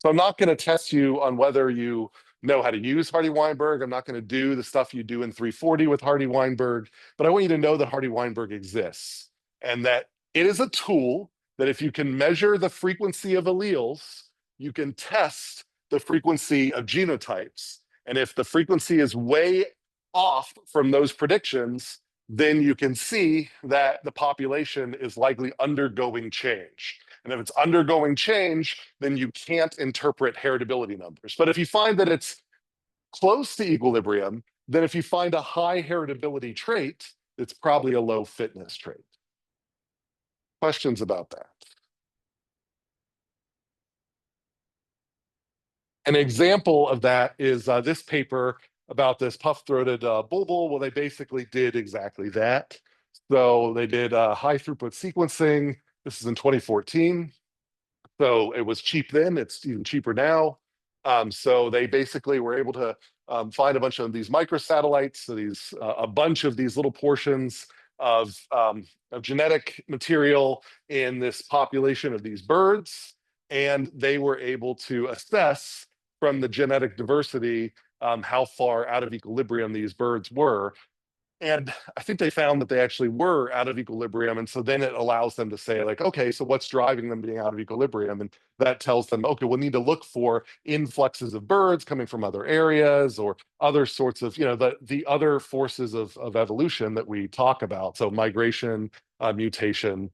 So I'm not going to test you on whether you know how to use Hardy-Weinberg. I'm not going to do the stuff you do in 340 with Hardy-Weinberg, but I want you to know that Hardy-Weinberg exists and that it is a tool that if you can measure the frequency of alleles, you can test the frequency of genotypes. And if the frequency is way off from those predictions, then you can see that the population is likely undergoing change. And if it's undergoing change, then you can't interpret heritability numbers. But if you find that it's close to equilibrium, then if you find a high heritability trait, it's probably a low fitness trait. Questions about that? An example of that is this paper about this puff-throated bulbul. Well, they basically did exactly that. So they did high throughput sequencing. This is in 2014. So it was cheap then, it's even cheaper now. So they basically were able to find a bunch of these microsatellites, so a bunch of these little portions of genetic material in this population of these birds. And they were able to assess from the genetic diversity how far out of equilibrium these birds were. And I think they found that they actually were out of equilibrium. And so then it allows them to say, like, okay, so what's driving them being out of equilibrium? And that tells them, okay, we'll need to look for influxes of birds coming from other areas or other sorts of, the other forces of evolution that we talk about. So migration, mutation,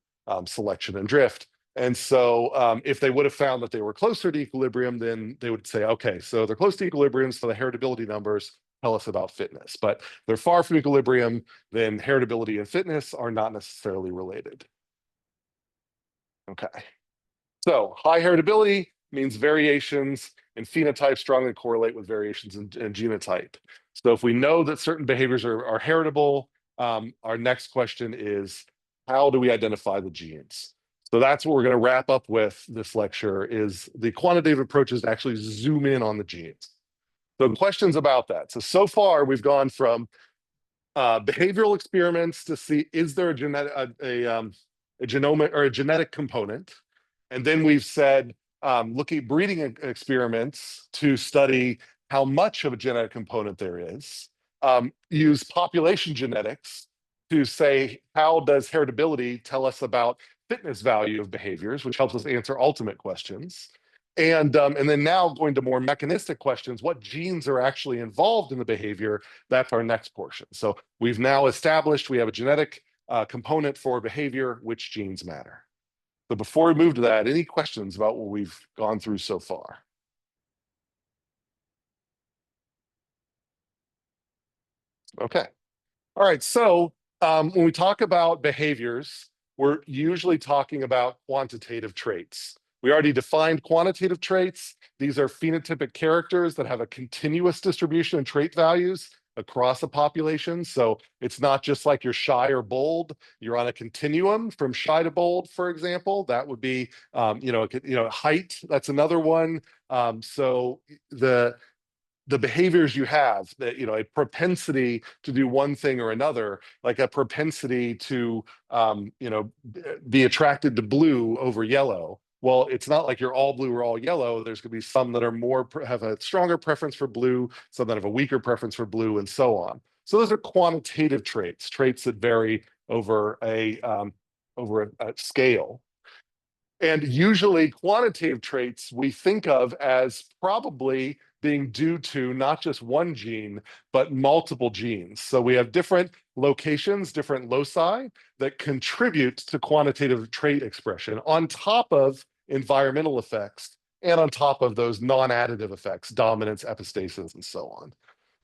selection, and drift. And so if they would have found that they were closer to equilibrium, then they would say, okay, so they're close to equilibrium, so the heritability numbers tell us about fitness. But they're far from equilibrium, then heritability and fitness are not necessarily related. Okay. So high heritability means variations in phenotype strongly correlate with variations in genotype. So if we know that certain behaviors are heritable, our next question is, how do we identify the genes? So that's what we're going to wrap up with this lecture, is the quantitative approaches to actually zoom in on the genes. So questions about that. So far we've gone from behavioral experiments to see, is there a genomic or a genetic component? And then we've said, looking at breeding experiments to study how much of a genetic component there is. Use population genetics to say, how does heritability tell us about fitness value of behaviors, which helps us answer ultimate questions. And then now going to more mechanistic questions, what genes are actually involved in the behavior? That's our next portion. So we've now established we have a genetic component for behavior, which genes matter. So before we move to that, any questions about what we've gone through so far? Okay. All right. So when we talk about behaviors, we're usually talking about quantitative traits. We already defined quantitative traits. These are phenotypic characters that have a continuous distribution of trait values across a population. So it's not just like you're shy or bold. You're on a continuum from shy to bold, for example. That would be, height. That's another one. So the behaviors you have, that a propensity to do one thing or another, like a propensity to be attracted to blue over yellow. Well, it's not like you're all blue or all yellow. There's going to be some that are have a stronger preference for blue, some that have a weaker preference for blue, and so on. So those are quantitative traits that vary over a scale. And usually quantitative traits we think of as probably being due to not just one gene, but multiple genes. So we have different locations, different loci that contribute to quantitative trait expression on top of environmental effects and on top of those non-additive effects, dominance, epistasis, and so on.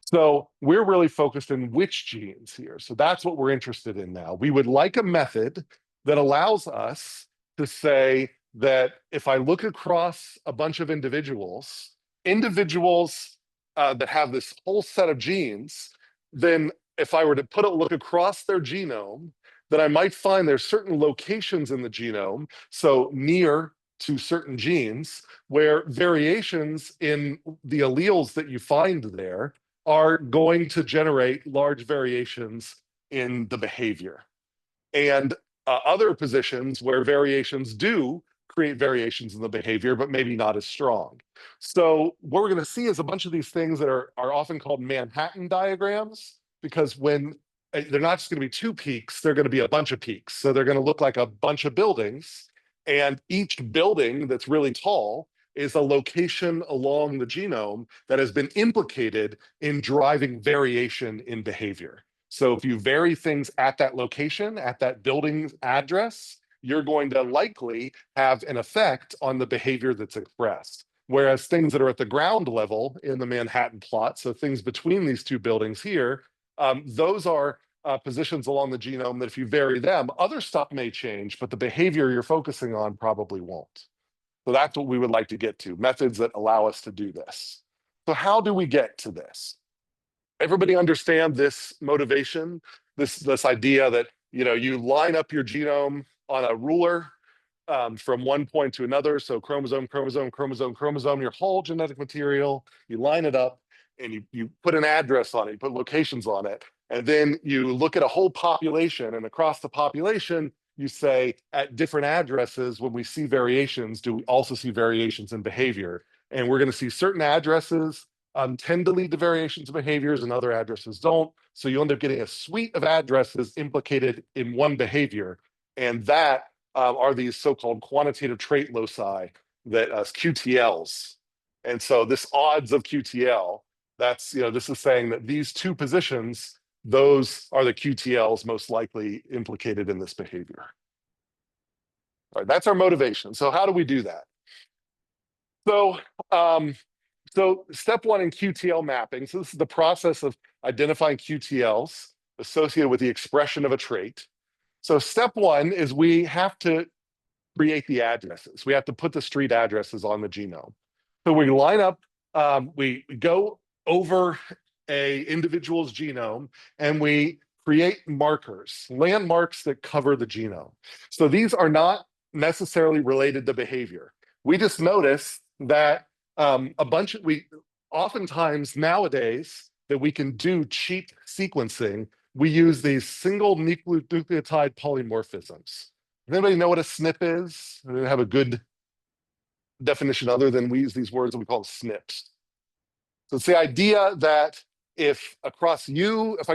So we're really focused in which genes here. So that's what we're interested in now. We would like a method that allows us to say that if I look across a bunch of individuals, that have this whole set of genes, then if I were to look across their genome, then I might find there's certain locations in the genome, so near to certain genes, where variations in the alleles that you find there are going to generate large variations in the behavior. And other positions where variations do create variations in the behavior, but maybe not as strong. So what we're going to see is a bunch of these things that are often called Manhattan diagrams, because when they're not just going to be two peaks, they're going to be a bunch of peaks. So they're going to look like a bunch of buildings. And each building that's really tall is a location along the genome that has been implicated in driving variation in behavior. So if you vary things at that location, at that building's address, you're going to likely have an effect on the behavior that's expressed. Whereas things that are at the ground level in the Manhattan plot, so things between these two buildings here, those are positions along the genome that if you vary them, other stuff may change, but the behavior you're focusing on probably won't. So that's what we would like to get to, methods that allow us to do this. So how do we get to this? Everybody understand this motivation, this idea that you line up your genome on a ruler from one point to another. So chromosome, chromosome, chromosome, chromosome, your whole genetic material, you line it up and you put an address on it, you put locations on it. And then you look at a whole population, and across the population, you say at different addresses, when we see variations, do we also see variations in behavior? And we're going to see certain addresses tend to lead to variations of behaviors and other addresses don't. So you end up getting a suite of addresses implicated in one behavior. And that are these so-called quantitative trait loci, that QTLs. And so this odds of QTL, this is saying that these two positions, those are the QTLs most likely implicated in this behavior. All right, that's our motivation. So how do we do that? So step one in QTL mapping. So this is the process of identifying QTLs associated with the expression of a trait. So step one is we have to create the addresses. We have to put the street addresses on the genome. So we line up, we go over a individual's genome and we create markers, landmarks that cover the genome. So these are not necessarily related to behavior. We just notice that we oftentimes nowadays that we can do cheap sequencing, we use these single nucleotide polymorphisms. Does anybody know what a SNP is? I don't have a good definition other than we use these words that we call SNPs. So it's the idea that if I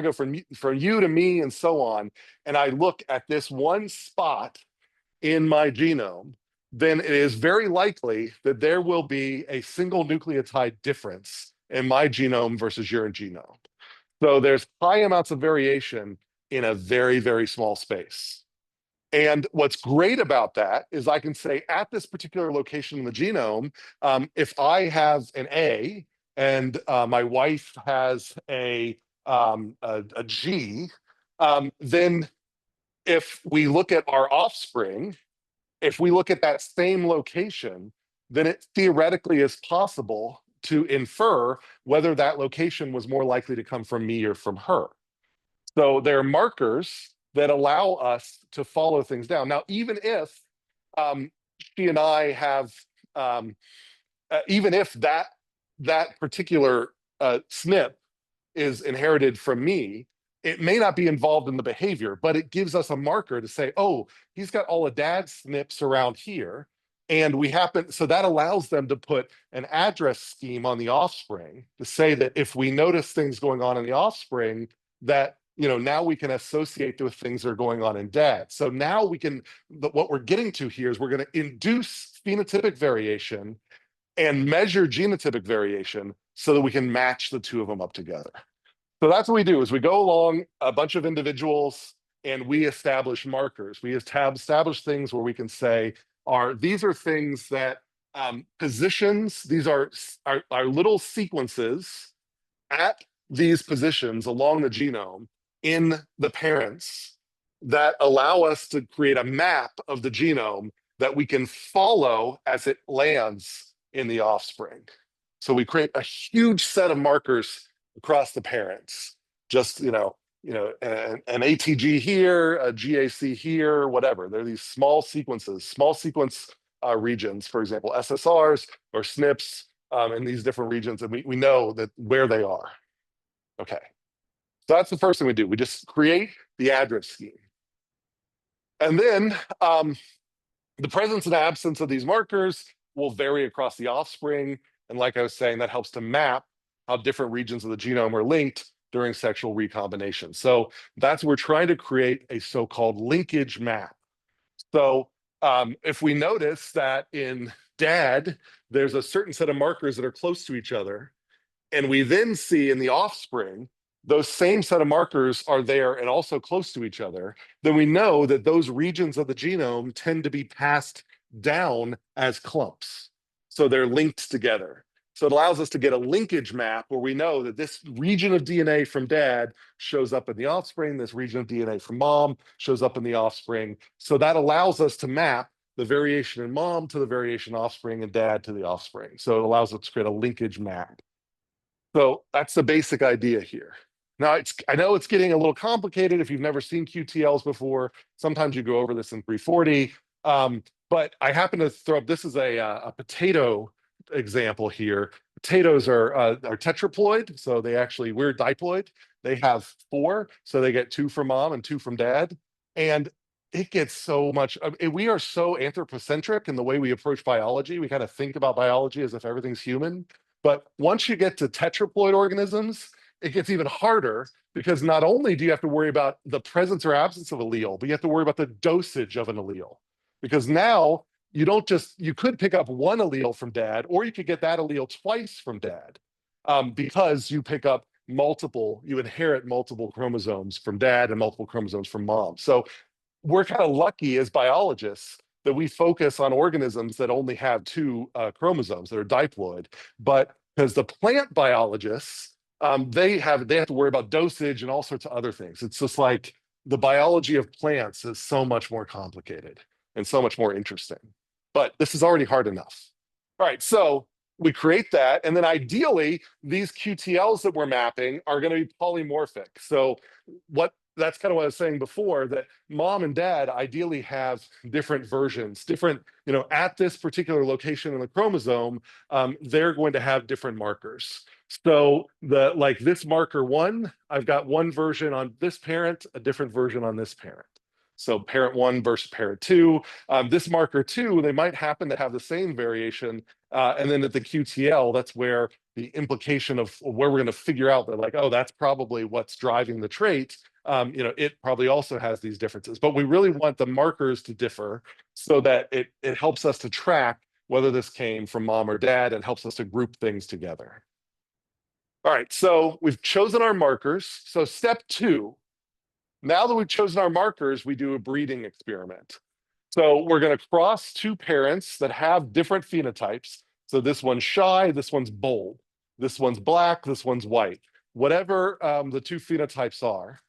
go from you to me and so on, and I look at this one spot in my genome, then it is very likely that there will be a single nucleotide difference in my genome versus your genome. So there's high amounts of variation in a very, very small space. And what's great about that is I can say at this particular location in the genome, if I have an A and my wife has a G, then if we look at our offspring, if we look at that same location, then it theoretically is possible to infer whether that location was more likely to come from me or from her. So there are markers that allow us to follow things down. Now, even if she and I have, even if that particular SNP is inherited from me, it may not be involved in the behavior, but it gives us a marker to say, oh, he's got all of dad's SNPs around here. And so that allows them to put an address scheme on the offspring to say that if we notice things going on in the offspring, that now we can associate with things that are going on in dad. So now what we're getting to here is we're going to induce phenotypic variation and measure genotypic variation so that we can match the two of them up together. So that's what we do is we go along a bunch of individuals and we establish markers. We establish things where we can say, these are things that positions, these are little sequences at these positions along the genome in the parents that allow us to create a map of the genome that we can follow as it lands in the offspring. So we create a huge set of markers across the parents. Just, an ATG here, a GAC here, whatever. They're these small sequences, small sequence regions, for example, SSRs or SNPs in these different regions, and we know that where they are. Okay, so that's the first thing we do. We just create the address scheme. And then the presence and absence of these markers will vary across the offspring. And like I was saying, that helps to map how different regions of the genome are linked during sexual recombination. So that's we're trying to create a so-called linkage map. So if we notice that in dad, there's a certain set of markers that are close to each other, and we then see in the offspring, those same set of markers are there and also close to each other, then we know that those regions of the genome tend to be passed down as clumps. So they're linked together. So it allows us to get a linkage map where we know that this region of DNA from dad shows up in the offspring, this region of DNA from mom shows up in the offspring. So that allows us to map the variation in mom to the variation offspring and dad to the offspring. So it allows us to create a linkage map. So that's the basic idea here. Now, I know it's getting a little complicated if you've never seen QTLs before. Sometimes you go over this in 340. But I happen to throw up, this is a potato example here. Potatoes are tetraploid, so we're diploid. They have 4, so they get 2 from mom and 2 from dad. And it gets so much, we are so anthropocentric in the way we approach biology. We kind of think about biology as if everything's human. But once you get to tetraploid organisms, it gets even harder because not only do you have to worry about the presence or absence of allele, but you have to worry about the dosage of an allele. Because now you could pick up one allele from dad, or you could get that allele twice from dad because you inherit multiple chromosomes from dad and multiple chromosomes from mom. So we're kind of lucky as biologists that we focus on organisms that only have 2 chromosomes that are diploid. But because the plant biologists, they have to worry about dosage and all sorts of other things. It's just like the biology of plants is so much more complicated and so much more interesting. But this is already hard enough. All right, so we create that, and then ideally, these QTLs that we're mapping are going to be polymorphic. So that's kind of what I was saying before, that mom and dad ideally have different versions, at this particular location in the chromosome, they're going to have different markers. So this marker 1, I've got one version on this parent, a different version on this parent. So parent 1 versus parent 2. This marker 2, they might happen to have the same variation. And then at the QTL, that's where the implication of where we're going to figure out that that's probably what's driving the trait. It probably also has these differences, but we really want the markers to differ so that it helps us to track whether this came from mom or dad and helps us to group things together. All right, so we've chosen our markers. So step 2, now that we've chosen our markers, we do a breeding experiment. So we're going to cross 2 parents that have different phenotypes. So this one's shy, this one's bold. This one's black, this one's white. Whatever the 2 phenotypes are.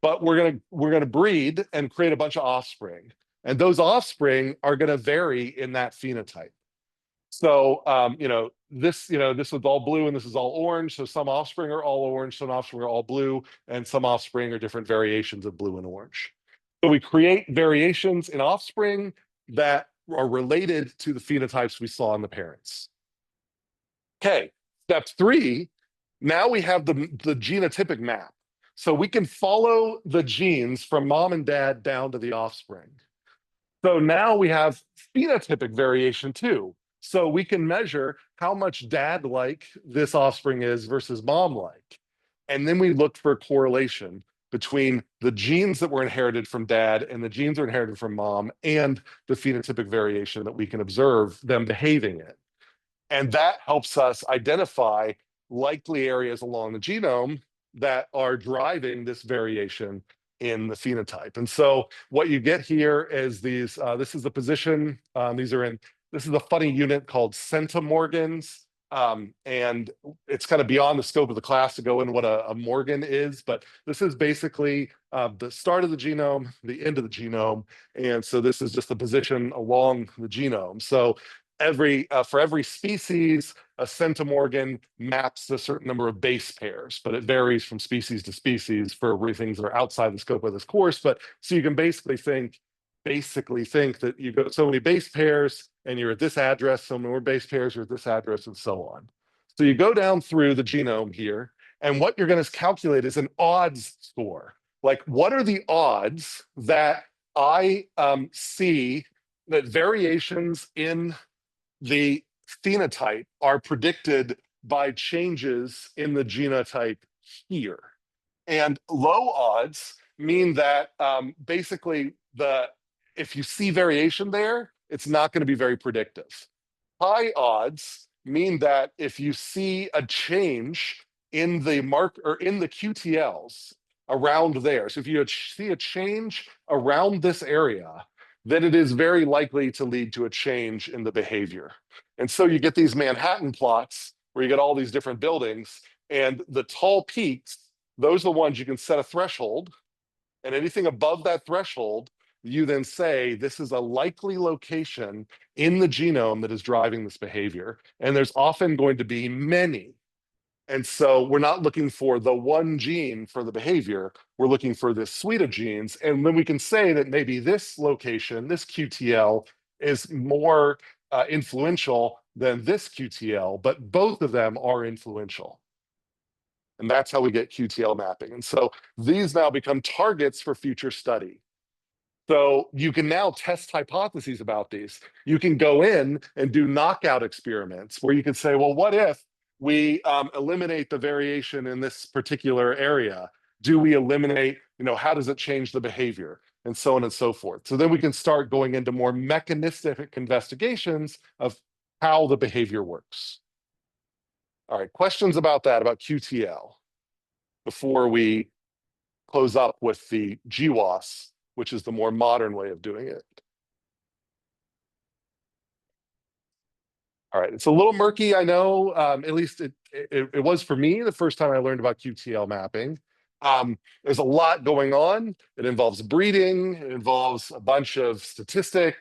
But we're gonna breed and create a bunch of offspring, and those offspring are gonna vary in that phenotype. So this is all blue and this is all orange. So some offspring are all orange, some offspring are all blue, and some offspring are different variations of blue and orange. So we create variations in offspring that are related to the phenotypes we saw in the parents. Okay, step 3. Now we have the genotypic map. So we can follow the genes from mom and dad down to the offspring. So now we have phenotypic variation too. So we can measure how much dad-like this offspring is versus mom-like. And then we look for a correlation between the genes that were inherited from dad and the genes that are inherited from mom and the phenotypic variation that we can observe them behaving in. And that helps us identify likely areas along the genome that are driving this variation in the phenotype. And so what you get here is these, this is the position, this is a funny unit called centimorgans. And it's kind of beyond the scope of the class to go into what a Morgan is, but this is basically the start of the genome, the end of the genome. And so this is just the position along the genome. So for every species, a centimorgan maps a certain number of base pairs, but it varies from species to species for things that are outside the scope of this course. But so you can basically think that you've got so many base pairs and you're at this address, so many more base pairs are at this address, and so on. So you go down through the genome here, and what you're going to calculate is an odds score. Like, what are the odds that I see that variations in the phenotype are predicted by changes in the genotype here? And low odds mean that basically if you see variation there, it's not going to be very predictive. High odds mean that if you see a change in the QTLs around there, so if you see a change around this area, then it is very likely to lead to a change in the behavior. And so you get these Manhattan plots where you get all these different buildings, and the tall peaks, those are the ones you can set a threshold, and anything above that threshold, you then say this is a likely location in the genome that is driving this behavior. And there's often going to be many. And so we're not looking for the one gene for the behavior, we're looking for this suite of genes. And then we can say that maybe this location, this QTL, is more influential than this QTL, but both of them are influential. And that's how we get QTL mapping. And so these now become targets for future study. So you can now test hypotheses about these. You can go in and do knockout experiments where you can say, well, what if we eliminate the variation in this particular area? Do we eliminate, how does it change the behavior? And so on and so forth. So then we can start going into more mechanistic investigations of how the behavior works. All right, questions about that, about QTL, before we close up with the GWAS, which is the more modern way of doing it. All right, it's a little murky, I know. At least it was for me the first time I learned about QTL mapping. There's a lot going on. It involves breeding. It involves a bunch of statistics.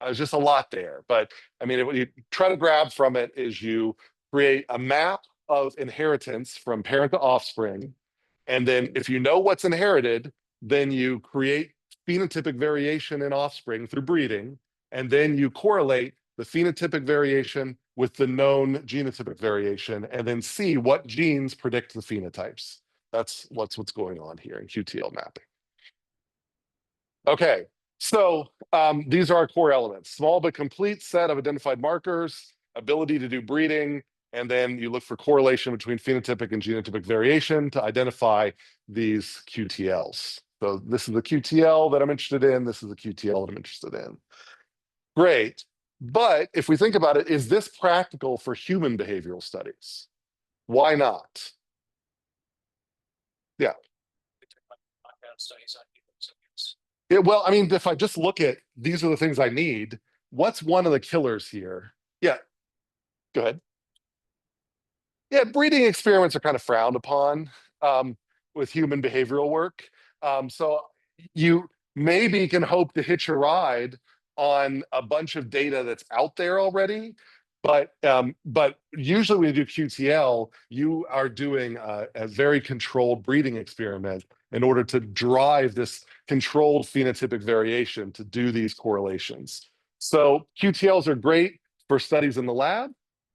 There's just a lot there. But I mean, what you try to grab from it is you create a map of inheritance from parent to offspring. And then if you know what's inherited, then you create phenotypic variation in offspring through breeding. And then you correlate the phenotypic variation with the known genotypic variation, and then see what genes predict the phenotypes. That's what's going on here in QTL mapping. Okay, so these are our core elements. Small but complete set of identified markers, ability to do breeding, and then you look for correlation between phenotypic and genotypic variation to identify these QTLs. So this is the QTL that I'm interested in. This is the QTL that I'm interested in. Great. But if we think about it, is this practical for human behavioral studies? Why not? Yeah. Yeah, well, I mean, if I just look at these are the things I need, what's one of the killers here? Yeah, go ahead. Yeah, breeding experiments are kind of frowned upon with human behavioral work. So you maybe can hope to hitch a ride on a bunch of data that's out there already. But usually when you do QTL, you are doing a very controlled breeding experiment in order to drive this controlled phenotypic variation to do these correlations. So QTLs are great for studies in the lab,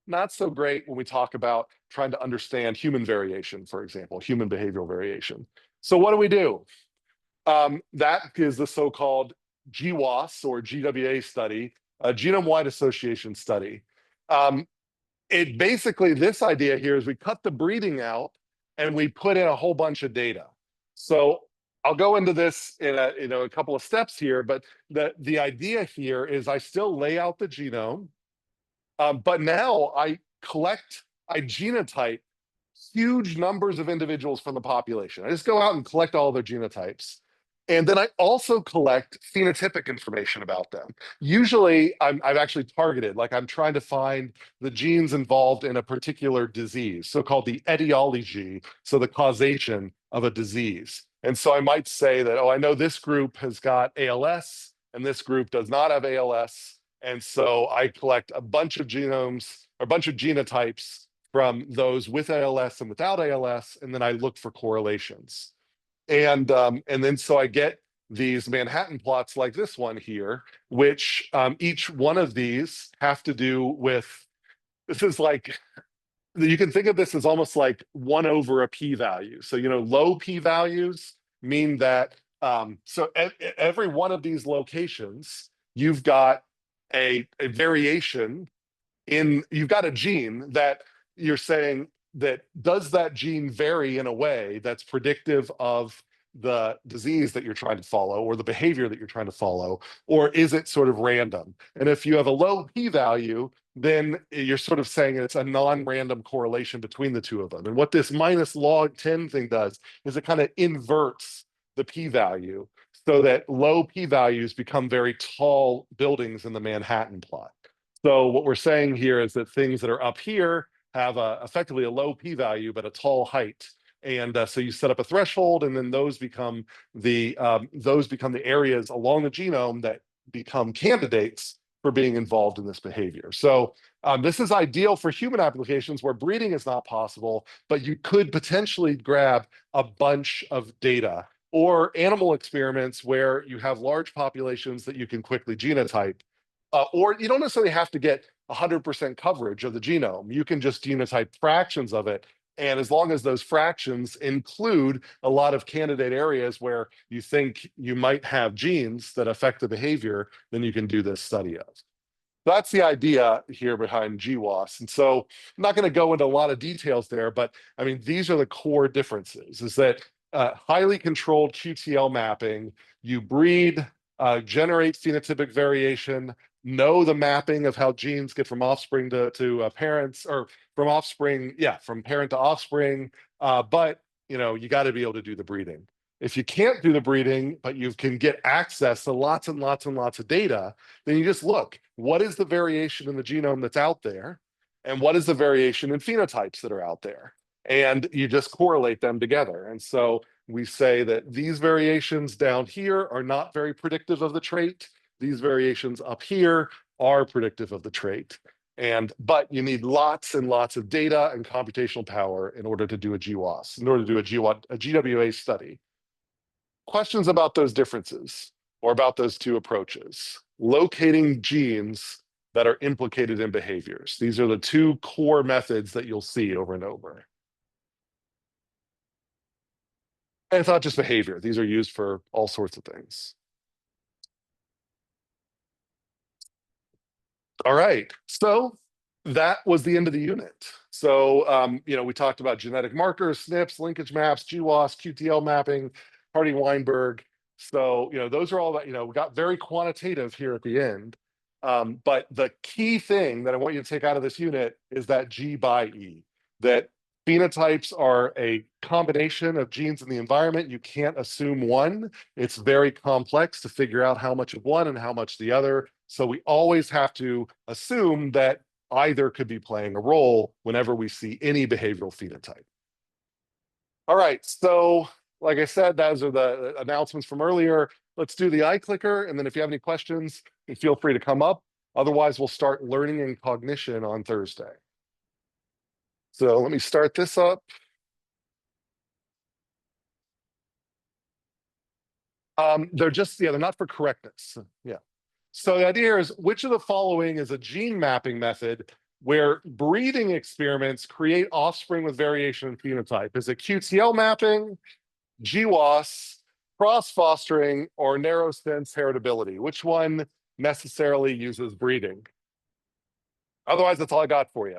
not so great when we talk about trying to understand human variation, for example, human behavioral variation. So what do? That is the so-called GWAS or GWA study, a genome-wide association study. It basically, this idea here is we cut the breeding out and we put in a whole bunch of data. So I'll go into this in a couple of steps here, but the idea here is I still lay out the genome, but now I genotype huge numbers of individuals from the population. I just go out and collect all their genotypes. And then I also collect phenotypic information about them. Usually I've actually targeted, like I'm trying to find the genes involved in a particular disease, so-called the etiology, so the causation of a disease. And so I might say that, oh, I know this group has got ALS and this group does not have ALS. And so I collect a bunch of genomes, or a bunch of genotypes from those with ALS and without ALS, and then I look for correlations. And then so I get these Manhattan plots like this one here, which each one of these have to do with, this is like, you can think of this as almost like 1 over a p-value. So, low p-values mean that, so every one of these locations, you've got a variation you've got a gene that you're saying that does that gene vary in a way that's predictive of the disease that you're trying to follow or the behavior that you're trying to follow, or is it sort of random? And if you have a low p-value, then you're sort of saying it's a non-random correlation between the two of them. And what this minus log 10 thing does is it kind of inverts the p-value so that low p-values become very tall buildings in the Manhattan plot. So what we're saying here is that things that are up here have effectively a low p-value, but a tall height. And so you set up a threshold, and then those become the areas along the genome that become candidates for being involved in this behavior. So this is ideal for human applications where breeding is not possible, but you could potentially grab a bunch of data, or animal experiments where you have large populations that you can quickly genotype. Or you don't necessarily have to get 100% coverage of the genome. You can just genotype fractions of it. And as long as those fractions include a lot of candidate areas where you think you might have genes that affect the behavior, then you can do this study of. That's the idea here behind GWAS. And so I'm not going to go into a lot of details there, but I mean, these are the core differences, is that highly controlled QTL mapping, you breed, generate phenotypic variation, know the mapping of how genes get from offspring to parents, or from offspring, from parent to offspring. But you got to be able to do the breeding. If you can't do the breeding, but you can get access to lots and lots and lots of data, then you just look, what is the variation in the genome that's out there? And what is the variation in phenotypes that are out there? And you just correlate them together. And so we say that these variations down here are not very predictive of the trait. These variations up here are predictive of the trait. But you need lots and lots of data and computational power in order to do a GWAS, in order to do a GWA study. Questions about those differences or about those two approaches? Locating genes that are implicated in behaviors. These are the two core methods that you'll see over and over. And it's not just behavior. These are used for all sorts of things. All right, so that was the end of the unit. So, we talked about genetic markers, SNPs, linkage maps, GWAS, QTL mapping, Weinberg. So, those are all that, we got very quantitative here at the end. But the key thing that I want you to take out of this unit is that G by E, that phenotypes are a combination of genes in the environment. You can't assume one. It's very complex to figure out how much of one and how much the other. So we always have to assume that either could be playing a role whenever we see any behavioral phenotype. All right, so like I said, those are the announcements from earlier. Let's do the iClicker, and then if you have any questions, feel free to come up. Otherwise, we'll start learning and cognition on Thursday. So let me start this up. They're not for correctness. Yeah. So the idea here is, which of the following is a gene mapping method where breeding experiments create offspring with variation in phenotype? Is it QTL mapping, GWAS, cross-fostering, or narrow sense heritability? Which one necessarily uses breeding? Otherwise, that's all I got for you.